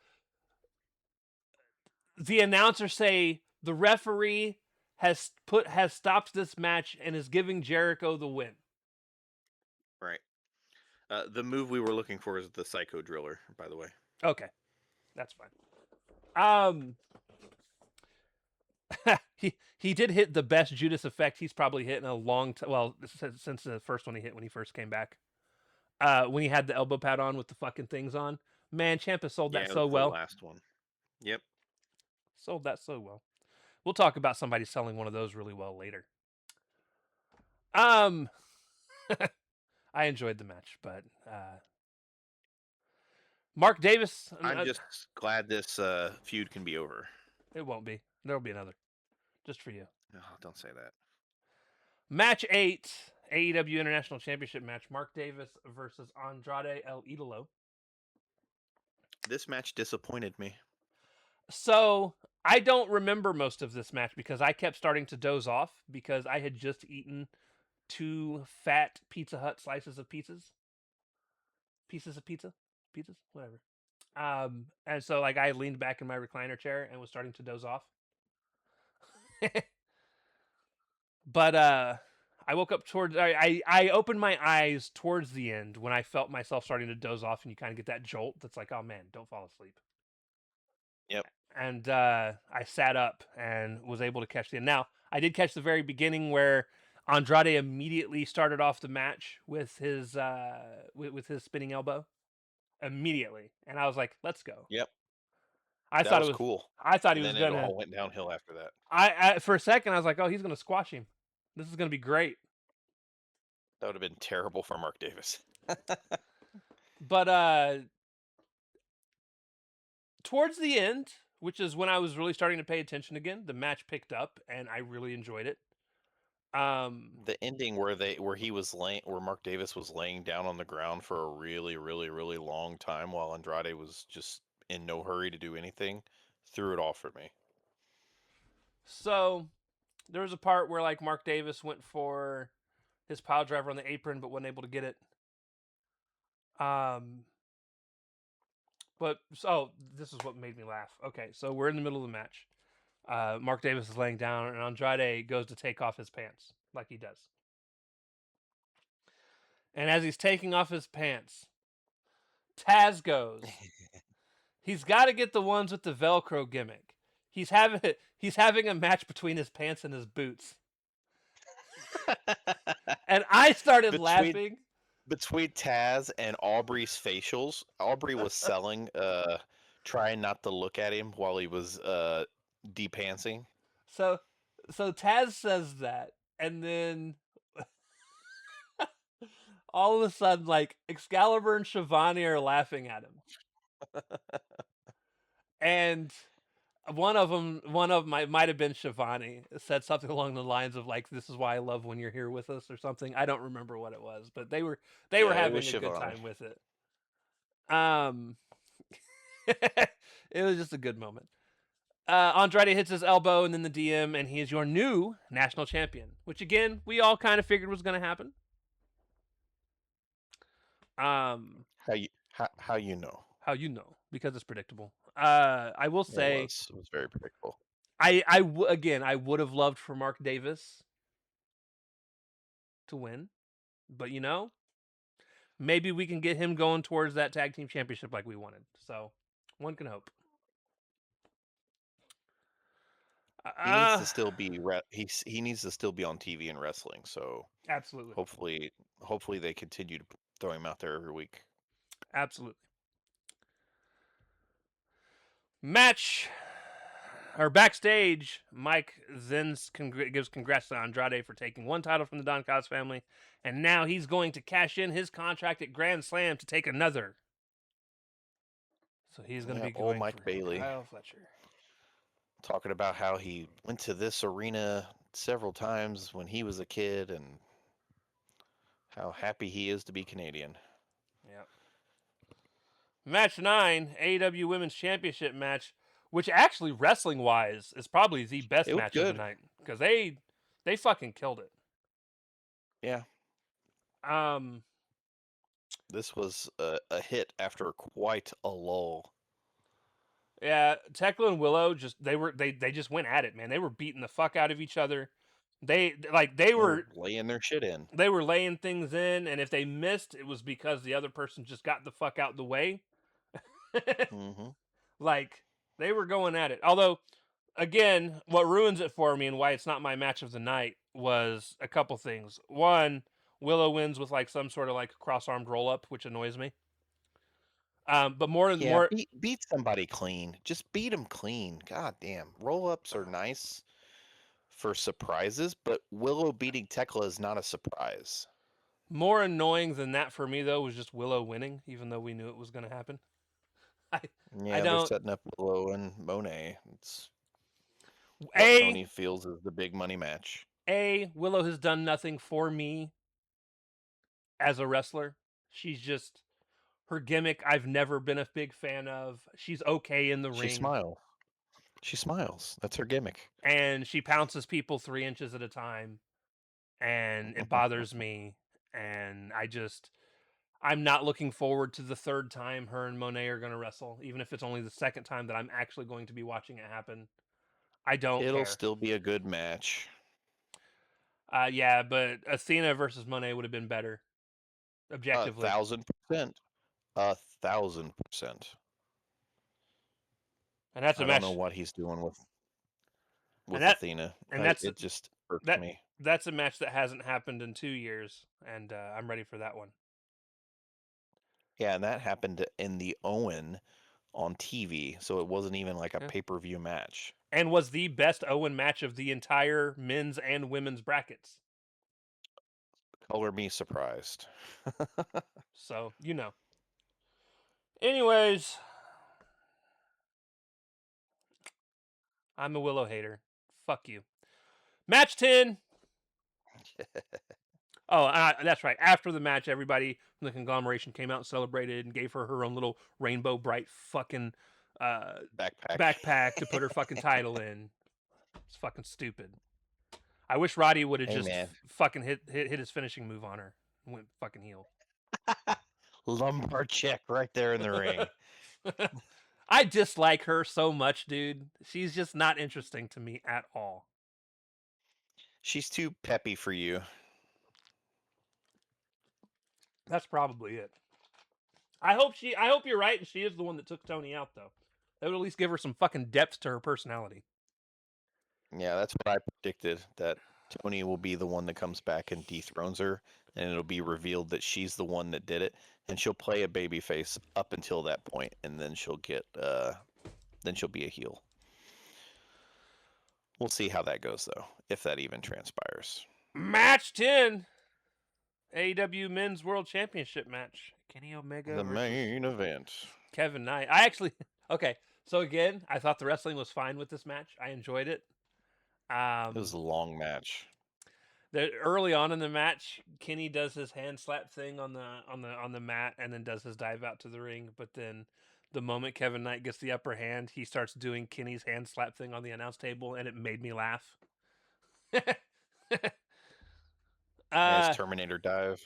S1: the announcer say the referee has stopped this match and is giving Jericho the win."
S2: Right. The move we were looking for is the Psycho Driller, by the way.
S1: Okay, that's fine. He did hit the best Judas effect he's probably hit in a long time. Well, since the first one he hit when he first came back. When he had the elbow pad on with the fucking things on. Man, Ciampa sold that so well.
S2: The last one. Yep.
S1: Sold that so well. We'll talk about somebody selling one of those really well later. I enjoyed the match, but Mark Davis.
S2: I'm just glad this feud can be over.
S1: It won't be. There'll be another. Just for you.
S2: Oh, don't say that.
S1: Match 8, AEW International Championship match. Mark Davis versus Andrade El Idolo.
S2: This match disappointed me.
S1: So I don't remember most of this match because I kept starting to doze off because I had just eaten 2 fat Pizza Hut slices of pizzas. Pieces of pizza? Pizzas? Whatever. And so like I leaned back in my recliner chair and was starting to doze off. But I woke up towards I opened my eyes towards the end when I felt myself starting to doze off, and you kind of get that jolt that's like, oh man, don't fall asleep.
S2: Yep.
S1: And I sat up and was able to catch the end. Now, I did catch the very beginning where Andrade immediately started off the match with his with his spinning elbow. Immediately. And I was like, let's go.
S2: Yep.
S1: I thought it was
S2: cool.
S1: I thought he was
S2: gonna.
S1: It
S2: all went downhill after that.
S1: I for a second I was like, oh, he's gonna squash him. This is gonna be great.
S2: That would have been terrible for Mark Davis.
S1: But towards the end, which is when I was really starting to pay attention again, the match picked up and I really enjoyed it.
S2: The ending where Mark Davis was laying down on the ground for a really, really, really long time while Andrade was just in no hurry to do anything, threw it off for me.
S1: So there was a part where like Mark Davis went for his pile driver on the apron, but wasn't able to get it. But so this is what made me laugh. Okay, so we're in the middle of the match. Mark Davis is laying down, and Andrade goes to take off his pants, like he does. And as he's taking off his pants, Taz goes, he's got to get the ones with the Velcro gimmick. He's having a match between his pants and his boots. And I started laughing.
S2: Between Taz and Aubrey's facials, Aubrey was selling, trying not to look at him while he was depantsing.
S1: So Taz says that, and then all of a sudden, like Excalibur and Shivani are laughing at him, and one of them might have been Shivani, said something along the lines of like, "This is why I love when you're here with us" or something. I don't remember what it was, but they were
S2: Yeah, it
S1: having
S2: was
S1: a good
S2: Shivani.
S1: time with it. It was just a good moment. Andrade hits his elbow and then the DM, and he is your new national champion, which again we all kind of figured was going to happen.
S2: How you know?
S1: How you know? Because it's predictable. I will say
S2: it was very predictable.
S1: Again, I would have loved for Mark Davis to win, but you know, maybe we can get him going towards that tag team championship like we wanted. So one can hope.
S2: He needs to still be he needs to still be on TV and wrestling. So
S1: absolutely,
S2: hopefully they continue to throw him out there every week.
S1: absolutely. Match or backstage, Mike then gives congrats to Andrade for taking one title from the Don Callis family, and now he's going to cash in his contract at Grand Slam to take another. So he's going to be going
S2: Mike
S1: for
S2: Bailey.
S1: Kyle Fletcher.
S2: Talking about how he went to this arena several times when he was a kid and how happy he is to be Canadian.
S1: Yep. Match 9, AEW Women's Championship match, which actually wrestling wise is probably the best match of the night because they fucking killed it.
S2: Yeah. This was a hit after quite a lull.
S1: Yeah, Tekla and Willow they just went at it, man. They were beating the fuck out of each other. They were
S2: laying their shit in.
S1: They were laying things in, and if they missed, it was because the other person just got the fuck out the way.
S2: Mm-hmm.
S1: Like they were going at it. Although, again, what ruins it for me and why it's not my match of the night was a couple things. One, Willow wins with like some sort of like cross-armed roll-up, which annoys me. But more
S2: beat somebody clean. Just beat them clean. God damn. Roll-ups are nice for surprises, but Willow beating Tekla is not a surprise.
S1: More annoying than that for me though was just Willow winning, even though we knew it was going to happen.
S2: They're setting up Willow and Monet. It's what Tony feels is the big money match.
S1: Willow has done nothing for me as a wrestler. She's just her gimmick I've never been a big fan of. She's okay in the ring.
S2: She smiles. That's her gimmick.
S1: And she pounces people 3 inches at a time. And it bothers me. And I'm not looking forward to the third time her and Monet are going to wrestle, even if it's only the second time that I'm actually going to be watching it happen. It'll
S2: still be a good match.
S1: Yeah, but Athena versus Monet would have been better. Objectively.
S2: 1,000%. 1,000%.
S1: And that's a match.
S2: I don't know what he's doing with Athena.
S1: And
S2: it just irks me.
S1: That's a match that hasn't happened in 2 years, and I'm ready for that one.
S2: Yeah, and that happened in the Owen on TV, so it wasn't even like a pay-per-view match.
S1: And was the best Owen match of the entire men's and women's brackets.
S2: Color me surprised.
S1: So, you know. Anyways, I'm a Willow hater. Fuck you. Match 10. Oh, that's right. After the match, everybody from the conglomeration came out and celebrated and gave her her own little rainbow bright fucking
S2: Backpack.
S1: backpack to put her fucking title in. It's fucking stupid. I wish Roddy would have
S2: Hey,
S1: just
S2: man.
S1: fucking hit his finishing move on her and went fucking heel.
S2: Lumbar check right there in the ring.
S1: I dislike her so much, dude. She's just not interesting to me at all.
S2: She's too peppy for you.
S1: That's probably it. I hope you're right and she is the one that took Tony out though. That would at least give her some fucking depth to her personality.
S2: Yeah, that's what I predicted, that Tony will be the one that comes back and dethrones her, and it'll be revealed that she's the one that did it, and she'll play a babyface up until that point, and then she'll get then she'll be a heel. We'll see how that goes though, if that even transpires.
S1: Match 10. AEW Men's World Championship match. Kenny Omega
S2: The
S1: versus
S2: main event.
S1: Kevin Knight. I actually okay. So again, I thought the wrestling was fine with this match. I enjoyed it.
S2: It was a long match.
S1: Early on in the match, Kenny does his hand slap thing on the mat and then does his dive out to the ring. But then the moment Kevin Knight gets the upper hand, he starts doing Kenny's hand slap thing on the announce table, and it made me laugh.
S2: Nice Terminator dive.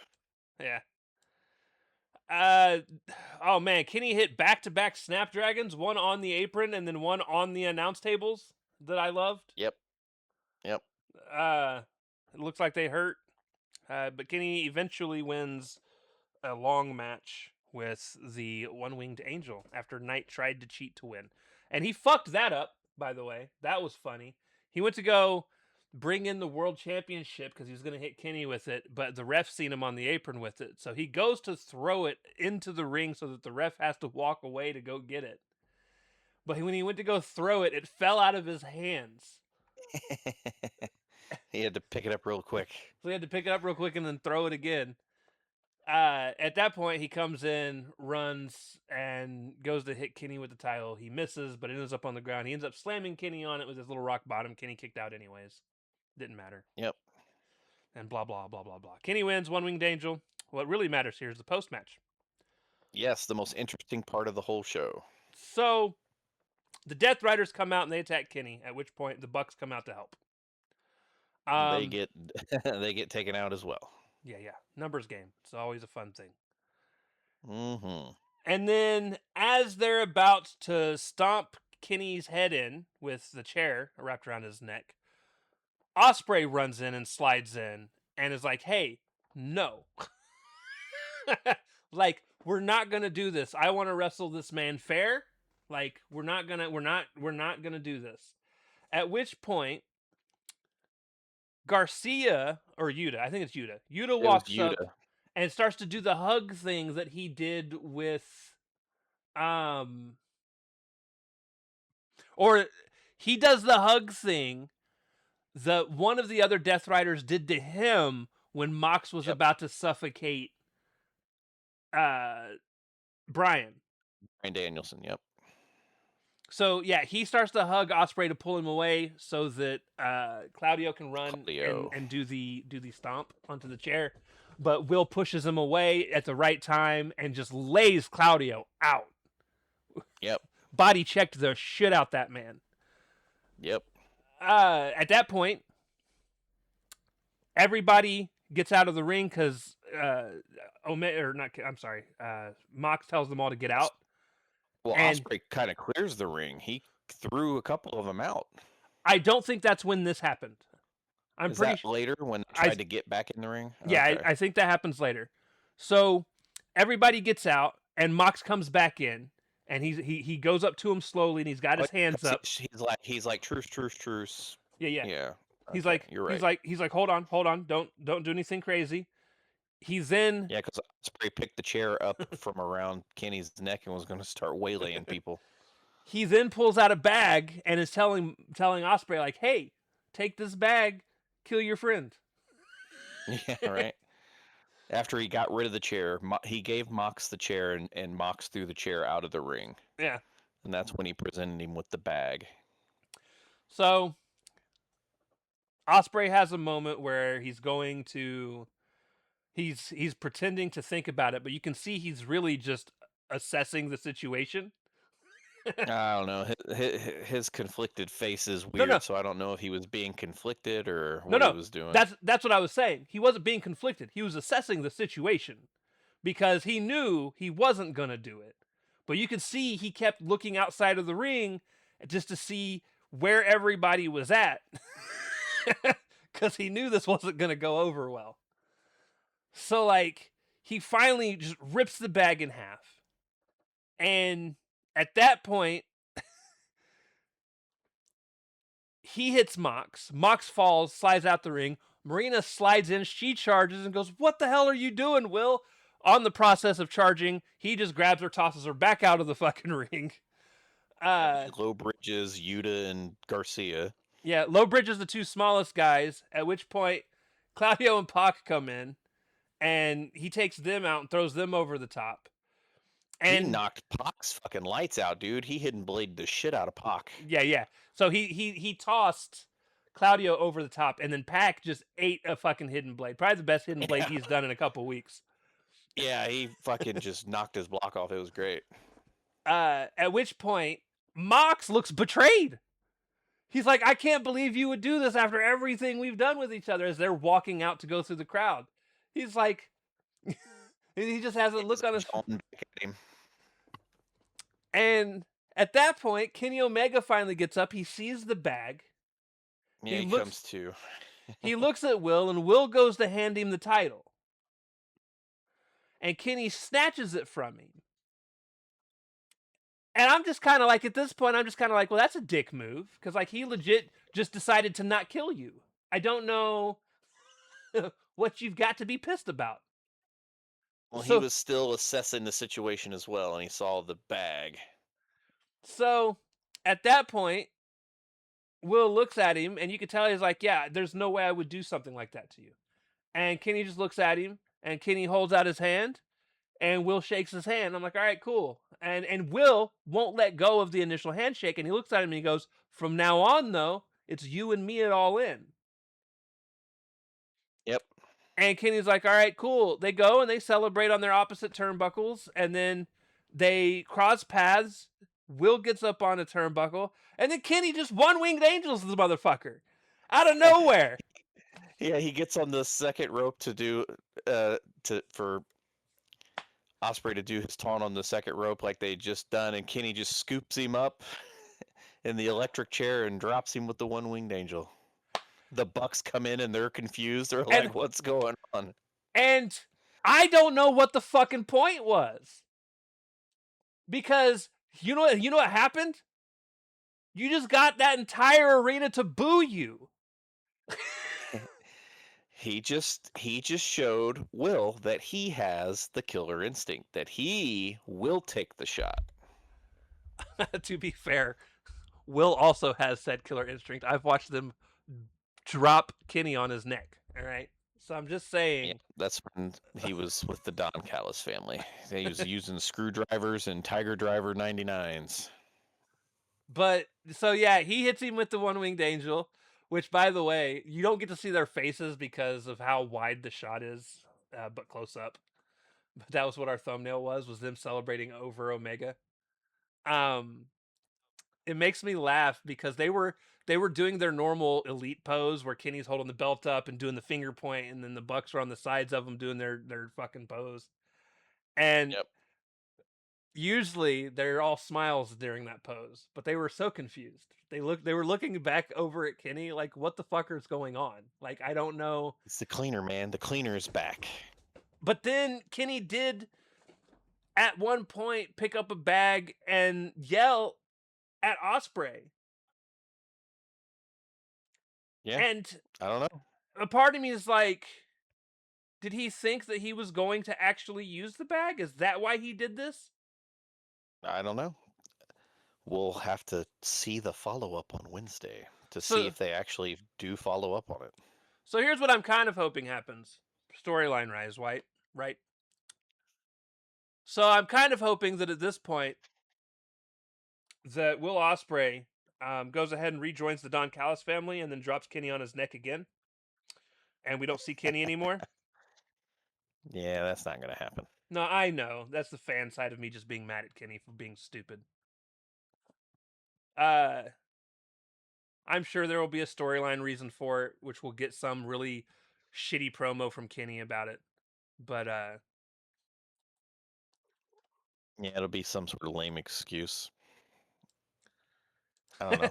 S1: Yeah. Oh man, Kenny hit back-to-back Snapdragons, one on the apron and then one on the announce tables that I loved.
S2: Yep.
S1: It looks like they hurt. But Kenny eventually wins a long match with the One-Winged Angel after Knight tried to cheat to win. And he fucked that up, by the way. That was funny. He went to go bring in the World Championship because he was going to hit Kenny with it, but the ref seen him on the apron with it. So he goes to throw it into the ring so that the ref has to walk away to go get it. But when he went to go throw it, it fell out of his hands.
S2: He had to pick it up real quick.
S1: So he had to pick it up real quick and then throw it again. At that point, he comes in, runs, and goes to hit Kenny with the title. He misses, but it ends up on the ground. He ends up slamming Kenny on it with his little rock bottom. Kenny kicked out anyways. Didn't matter.
S2: Yep.
S1: And blah, blah, blah, blah, blah. Kenny wins, One-Winged Angel. What really matters here is the post-match.
S2: Yes, the most interesting part of the whole show.
S1: So, the Death Riders come out and they attack Kenny, at which point the Bucks come out to help.
S2: They get they get taken out as well.
S1: Yeah. Numbers game. It's always a fun thing.
S2: Mm-hmm.
S1: And then, as they're about to stomp Kenny's head in with the chair wrapped around his neck, Ospreay runs in and slides in and is like, "Hey, no." Like, we're not gonna do this. I want to wrestle this man fair. Like, we're not gonna do this. At which point, Garcia or Yuta, I think it's Yuta. Yuta walks up and starts to do the hug thing that he did with, or he does the hug thing that one of the other Death Riders did to him when Mox was about to suffocate Brian
S2: Danielson. Yep.
S1: So yeah, he starts to hug Ospreay to pull him away so that Claudio can run and do the stomp onto the chair. But Will pushes him away at the right time and just lays Claudio out.
S2: Yep.
S1: Body checked the shit out that man.
S2: Yep.
S1: At that point, everybody gets out of the ring because Mox tells them all to get out.
S2: Well, Ospreay kind of clears the ring. He threw a couple of them out.
S1: I don't think that's when this happened.
S2: Is that later when they tried to get back in the ring?
S1: Yeah, okay. I think that happens later. So everybody gets out, and Mox comes back in, and he goes up to him slowly, and he's got his hands up.
S2: He's like truce.
S1: Yeah. He's like, you're right. He's like, hold on, don't do anything crazy. He's in.
S2: Yeah, because Ospreay picked the chair up from around Kenny's neck and was going to start waylaying people.
S1: He then pulls out a bag and is telling Ospreay like, "Hey, take this bag, kill your friend."
S2: Yeah, right. After he got rid of the chair, he gave Mox the chair, and Mox threw the chair out of the ring.
S1: Yeah.
S2: And that's when he presented him with the bag.
S1: So, Ospreay has a moment where he's pretending to think about it, but you can see he's really just assessing the situation.
S2: I don't know. His conflicted face is
S1: No, no,
S2: weird, so I don't know if he was being conflicted or
S1: no,
S2: what he
S1: no.
S2: was doing.
S1: That's what I was saying. He wasn't being conflicted. He was assessing the situation because he knew he wasn't gonna do it. But you could see he kept looking outside of the ring just to see where everybody was at because he knew this wasn't gonna go over well. So like he finally just rips the bag in half. And at that point, he hits Mox. Mox falls, slides out the ring. Marina slides in, she charges and goes, "What the hell are you doing, Will?" On the process of charging, he just grabs her, tosses her back out of the fucking ring.
S2: Low Bridges, Yuta, and Garcia.
S1: Yeah, Low Bridge is the two smallest guys, at which point Claudio and Pac come in, and he takes them out and throws them over the top.
S2: He
S1: And
S2: knocked Pac's fucking lights out, dude. He hidden bladed the shit out of Pac.
S1: yeah. So he tossed Claudio over the top, and then Pac just ate a fucking hidden blade. Probably the best hidden blade he's done in a couple weeks.
S2: Yeah, he fucking just knocked his block off. It was great.
S1: At which point, Mox looks betrayed. He's like, "I can't believe you would do this after everything we've done with each other," as they're walking out to go through the crowd. He's like, he just has a look on his face. And at that point, Kenny Omega finally gets up. He sees the bag.
S2: Yeah, he comes to.
S1: He looks at Will, and Will goes to hand him the title. And Kenny snatches it from him. And I'm just kind of like, at this point, I'm just kind of like, well, that's a dick move. Because, like, he legit just decided to not kill you. I don't know what you've got to be pissed about.
S2: Well, he was still assessing the situation as well, and he saw the bag.
S1: So, at that point, Will looks at him, and you can tell he's like, yeah, there's no way I would do something like that to you. And Kenny just looks at him, and Kenny holds out his hand, and Will shakes his hand. I'm like, all right, cool. And Will won't let go of the initial handshake, and he looks at him and he goes, "From now on, though, it's you and me at All In."
S2: Yep.
S1: And Kenny's like, all right, cool. They go and they celebrate on their opposite turnbuckles, and then they cross paths. Will gets up on a turnbuckle, and then Kenny just one-winged angels the motherfucker out of nowhere.
S2: Yeah, he gets on the second rope to do for Ospreay to do his taunt on the second rope like they just done, and Kenny just scoops him up in the electric chair and drops him with the one-winged angel. The Bucks come in and they're confused. They're like, "What's going on?"
S1: And I don't know what the fucking point was, because you know what happened? You just got that entire arena to boo you.
S2: He just showed Will that he has the killer instinct, that he will take the shot.
S1: To be fair, Will also has said killer instinct. I've watched them drop Kenny on his neck. All right. So I'm just saying.
S2: Yeah, that's when he was with the Don Callis family. He was using screwdrivers and Tiger Driver 99s.
S1: But so yeah, he hits him with the one-winged angel, which, by the way, you don't get to see their faces because of how wide the shot is, but close up. But that was what our thumbnail was them celebrating over Omega. It makes me laugh because they were doing their normal elite pose where Kenny's holding the belt up and doing the finger point, and then the Bucks are on the sides of them doing their fucking pose. And
S2: yep.
S1: Usually they're all smiles during that pose, but they were so confused. They were looking back over at Kenny like, what the fuck is going on? Like, I don't know.
S2: It's the cleaner, man. The cleaner is back.
S1: But then Kenny did at one point pick up a bag and yell at Ospreay.
S2: Yeah.
S1: And
S2: I don't know.
S1: A part of me is like, did he think that he was going to actually use the bag? Is that why he did this?
S2: I don't know. We'll have to see the follow-up on Wednesday to see if they actually do follow up on it.
S1: So here's what I'm kind of hoping happens. Storyline rise, right? So I'm kind of hoping that at this point that Will Ospreay goes ahead and rejoins the Don Callis family, and then drops Kenny on his neck again. And we don't see Kenny anymore.
S2: Yeah, that's not gonna happen.
S1: No, I know. That's the fan side of me just being mad at Kenny for being stupid. I'm sure there will be a storyline reason for it, which will get some really shitty promo from Kenny about it. But
S2: Yeah, it'll be some sort of lame excuse. I don't know.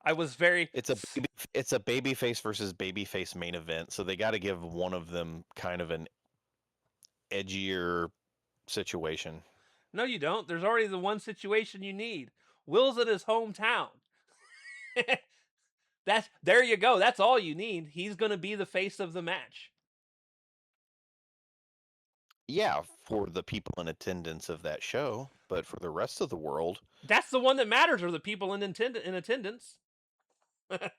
S1: I was very
S2: It's a babyface versus babyface main event, so they got to give one of them kind of an edgier situation.
S1: No, you don't. There's already the one situation you need. Will's in his hometown. There you go. That's all you need. He's going to be the face of the match.
S2: Yeah, for the people in attendance of that show, but for the rest of the world,
S1: that's the one that matters, are the people in attendance. The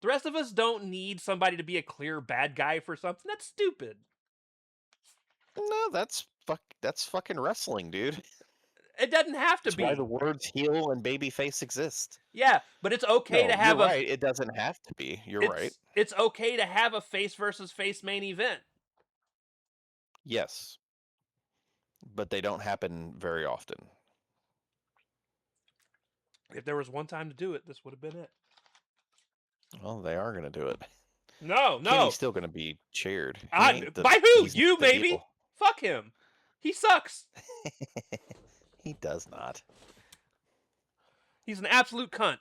S1: rest of us don't need somebody to be a clear bad guy for something. That's stupid.
S2: No, that's fucking wrestling, dude.
S1: It doesn't have to
S2: That's
S1: be.
S2: why the words heel and babyface exist.
S1: Yeah, but it's okay to have
S2: you're right. It doesn't have to be. You're right.
S1: It's okay to have a face versus face main event.
S2: Yes. But they don't happen very often.
S1: If there was one time to do it, this would have been it.
S2: Well, they are going to do it.
S1: No.
S2: Kenny's still going to be cheered.
S1: By who? You, maybe? Heel. Fuck him. He sucks.
S2: He does not.
S1: He's an absolute cunt.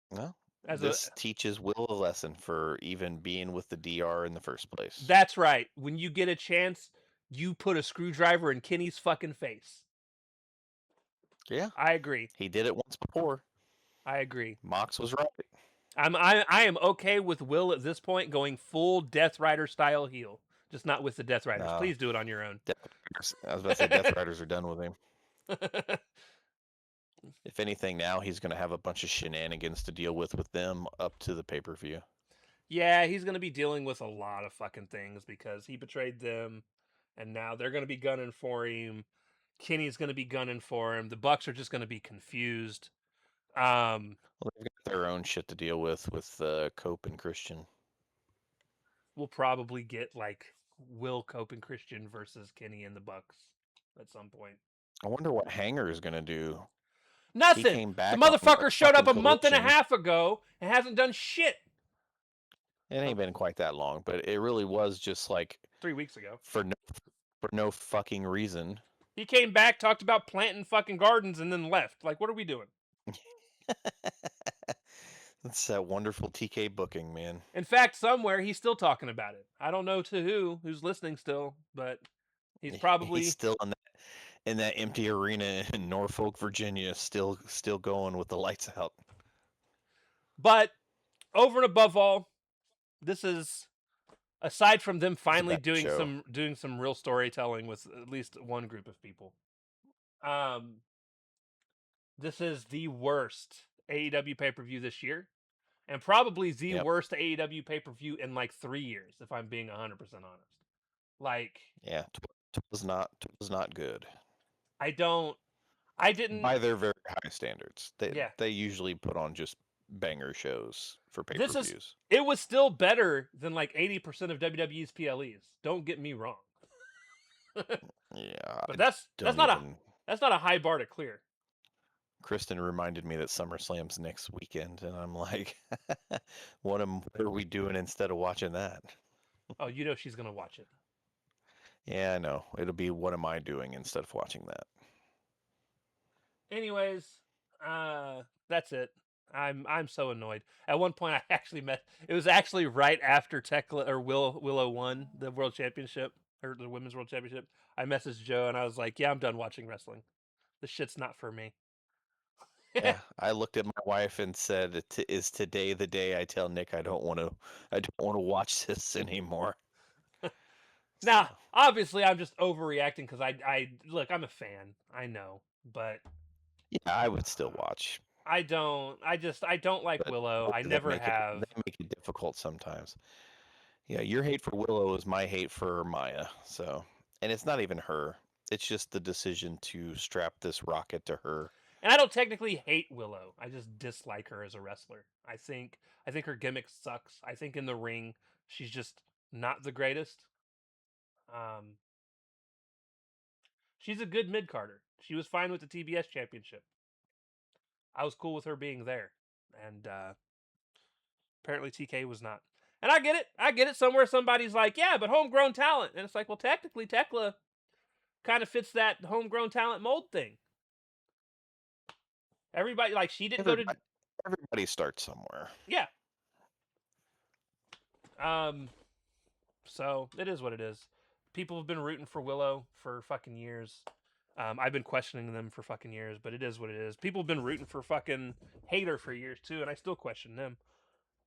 S2: Well, this teaches Will a lesson for even being with the DR in the first place.
S1: That's right. When you get a chance, you put a screwdriver in Kenny's fucking face.
S2: Yeah.
S1: I agree.
S2: He did it once before.
S1: I agree.
S2: Mox was right.
S1: I am okay with Will at this point going full Death Rider style heel. Just not with the Death Riders. Please do it on your own.
S2: I was about to say Death Riders are done with him. If anything, now he's going to have a bunch of shenanigans to deal with them up to the pay-per-view.
S1: Yeah, he's going to be dealing with a lot of fucking things because he betrayed them, and now they're going to be gunning for him. Kenny's going to be gunning for him. The Bucks are just going to be confused.
S2: Well, they've got their own shit to deal with Cope and Christian.
S1: We'll probably get like Will, Cope, and Christian versus Kenny and the Bucks at some point.
S2: I wonder what Hanger is going to do.
S1: Nothing. The motherfucker showed up a month and a half ago and hasn't done shit.
S2: It ain't been quite that long, but it really was just like
S1: 3 weeks ago.
S2: For no fucking reason.
S1: He came back, talked about planting fucking gardens, and then left. Like, what are we doing?
S2: That's that wonderful TK booking, man.
S1: In fact, somewhere he's still talking about it. I don't know to who's listening still, but he's probably
S2: still in that empty arena in Norfolk, Virginia, still going with the lights out.
S1: But over and above all, this is, aside from them finally doing some real storytelling with at least one group of people, this is the worst AEW pay-per-view this year, and probably the worst AEW pay-per-view in like 3 years, if I'm being 100% honest. Like,
S2: yeah, it was not good.
S1: I didn't
S2: by their very high standards. They usually put on just banger shows for pay-per-views.
S1: It was still better than like 80% of WWE's PLEs. Don't get me wrong.
S2: Yeah,
S1: but that's not a high bar to clear.
S2: Kristen reminded me that SummerSlam's next weekend, and I'm like, what are we doing instead of watching that?
S1: Oh, you know she's gonna watch it.
S2: Yeah, I know. It'll be what am I doing instead of watching that.
S1: Anyways, that's it. I'm so annoyed. At one point, it was actually right after Tekla or Willow won the World Championship or the Women's World Championship. I messaged Joe and I was like, "Yeah, I'm done watching wrestling. This shit's not for me."
S2: Yeah, I looked at my wife and said, "Is today the day I tell Nick I don't want to watch this anymore?"
S1: Now, obviously, I'm just overreacting because I look, I'm a fan. I know, but
S2: yeah, I would still watch.
S1: I don't like Willow. I never have.
S2: They make it difficult sometimes. Yeah, your hate for Willow is my hate for Maya. So, and it's not even her. It's just the decision to strap this rocket to her.
S1: And I don't technically hate Willow. I just dislike her as a wrestler. I think her gimmick sucks. I think in the ring she's just not the greatest. Um, she's a good mid carder. She was fine with the TBS championship. I was cool with her being there, and apparently TK was not. And I get it. I get it. Somewhere somebody's like, yeah, but homegrown talent, and it's like, well, technically Tekla kind of fits that homegrown talent mold thing. Everybody like she didn't go to
S3: Everybody starts somewhere.
S1: yeah. So it is what it is. People have been rooting for Willow for fucking years. I've been questioning them for fucking years, but it is what it is. People have been rooting for fucking Hater for years too, and I still question them.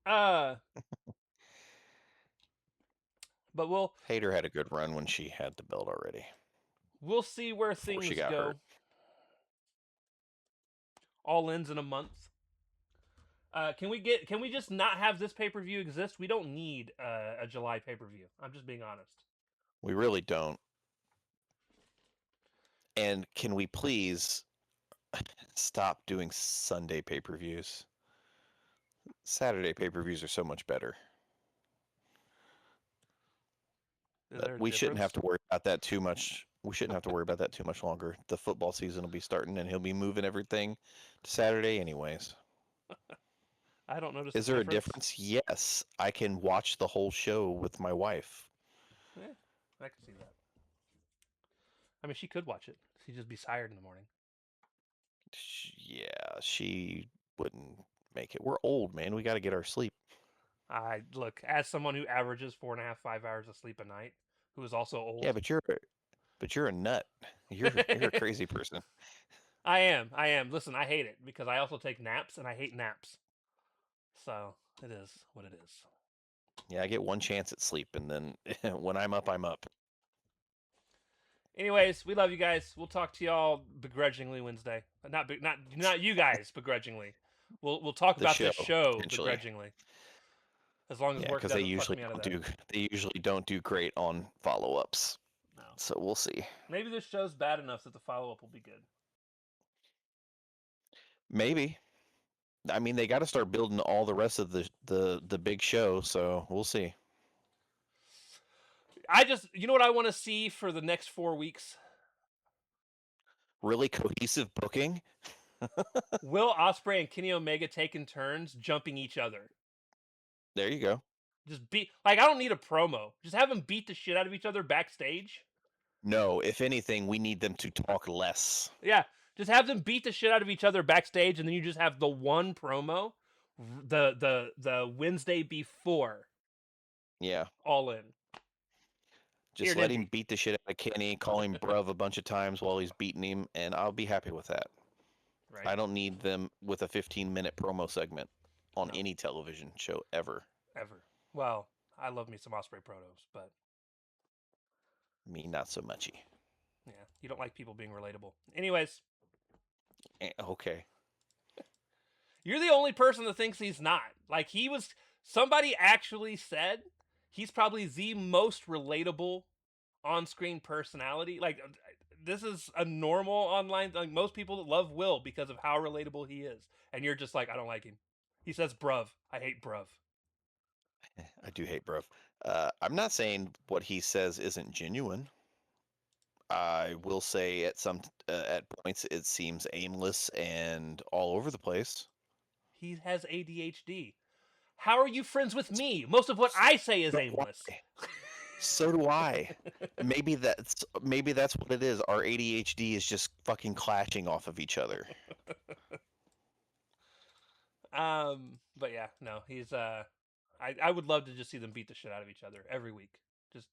S1: But
S3: Hater had a good run when she had the belt already.
S1: we'll see where
S3: Before
S1: things
S3: she got
S1: go.
S3: hurt.
S1: All ends in a month. Can we just not have this pay-per-view exist? We don't need a July pay-per-view. I'm just being honest.
S3: We really don't. And can we please stop doing Sunday pay-per-views? Saturday pay-per-views are so much better. We shouldn't have to worry about that too much. We shouldn't have to worry about that too much longer. The football season will be starting, and he'll be moving everything to Saturday anyways.
S1: I don't notice.
S3: Is there a difference? Yes. I can watch the whole show with my wife.
S1: Yeah, I can see that. I mean, she could watch it. She'd just be tired in the morning.
S3: Yeah, she wouldn't make it. We're old, man. We got to get our sleep.
S1: I look, as someone who averages 4.5, 5 hours of sleep a night, who is also old.
S3: Yeah, but you're a nut. You're a crazy person.
S1: I am. Listen, I hate it because I also take naps and I hate naps. So it is what it is.
S3: Yeah, I get one chance at sleep, and then when I'm up, I'm up.
S1: Anyways, we love you guys. We'll talk to y'all begrudgingly Wednesday. Not you guys begrudgingly. We'll talk about this show begrudgingly. As long as work doesn't fuck me out of that.
S3: They usually don't do great on follow-ups.
S1: No.
S3: So we'll see.
S1: Maybe this show's bad enough that the follow-up will be good.
S3: Maybe. I mean, they got to start building all the rest of the big show, so we'll see.
S1: You know what I want to see for the next 4 weeks?
S3: Really cohesive booking?
S1: Will Ospreay and Kenny Omega taking turns jumping each other.
S3: There you go.
S1: Just I don't need a promo. Just have them beat the shit out of each other backstage.
S3: No, if anything, we need them to talk less.
S1: Yeah, just have them beat the shit out of each other backstage, and then you just have the one promo, the Wednesday before.
S3: Yeah.
S1: All in.
S3: Just let him beat the shit out of Kenny, call him bruv a bunch of times while he's beating him, and I'll be happy with that. Right. I don't need them with a 15-minute promo segment on any television show ever.
S1: Ever. Well, I love me some Ospreay protos, but
S3: me not so muchy.
S1: Yeah, you don't like people being relatable. Anyways.
S3: Okay.
S1: You're the only person that thinks he's not. Like, somebody actually said he's probably the most relatable on-screen personality. Like, this is a normal online, like, most people love Will because of how relatable he is. And you're just like, I don't like him. He says bruv. I hate bruv.
S3: I do hate bruv. I'm not saying what he says isn't genuine. I will say at points it seems aimless and all over the place.
S1: He has ADHD. How are you friends with me? Most of what I say is aimless.
S3: So do I. Maybe that's what it is. Our ADHD is just fucking clashing off of each other.
S1: But yeah, no, he's I would love to just see them beat the shit out of each other every week. Just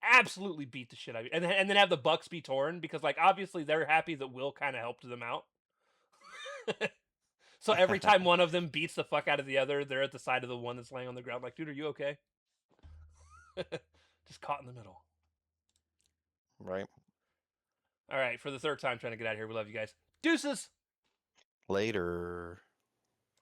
S1: absolutely beat the shit out of you. And then have the Bucks be torn because, like, obviously they're happy that Will kind of helped them out. So every time one of them beats the fuck out of the other, they're at the side of the one that's laying on the ground like, dude, are you okay? Just caught in the middle.
S3: Right.
S1: All right, for the third time trying to get out of here. We love you guys. Deuces!
S3: Later.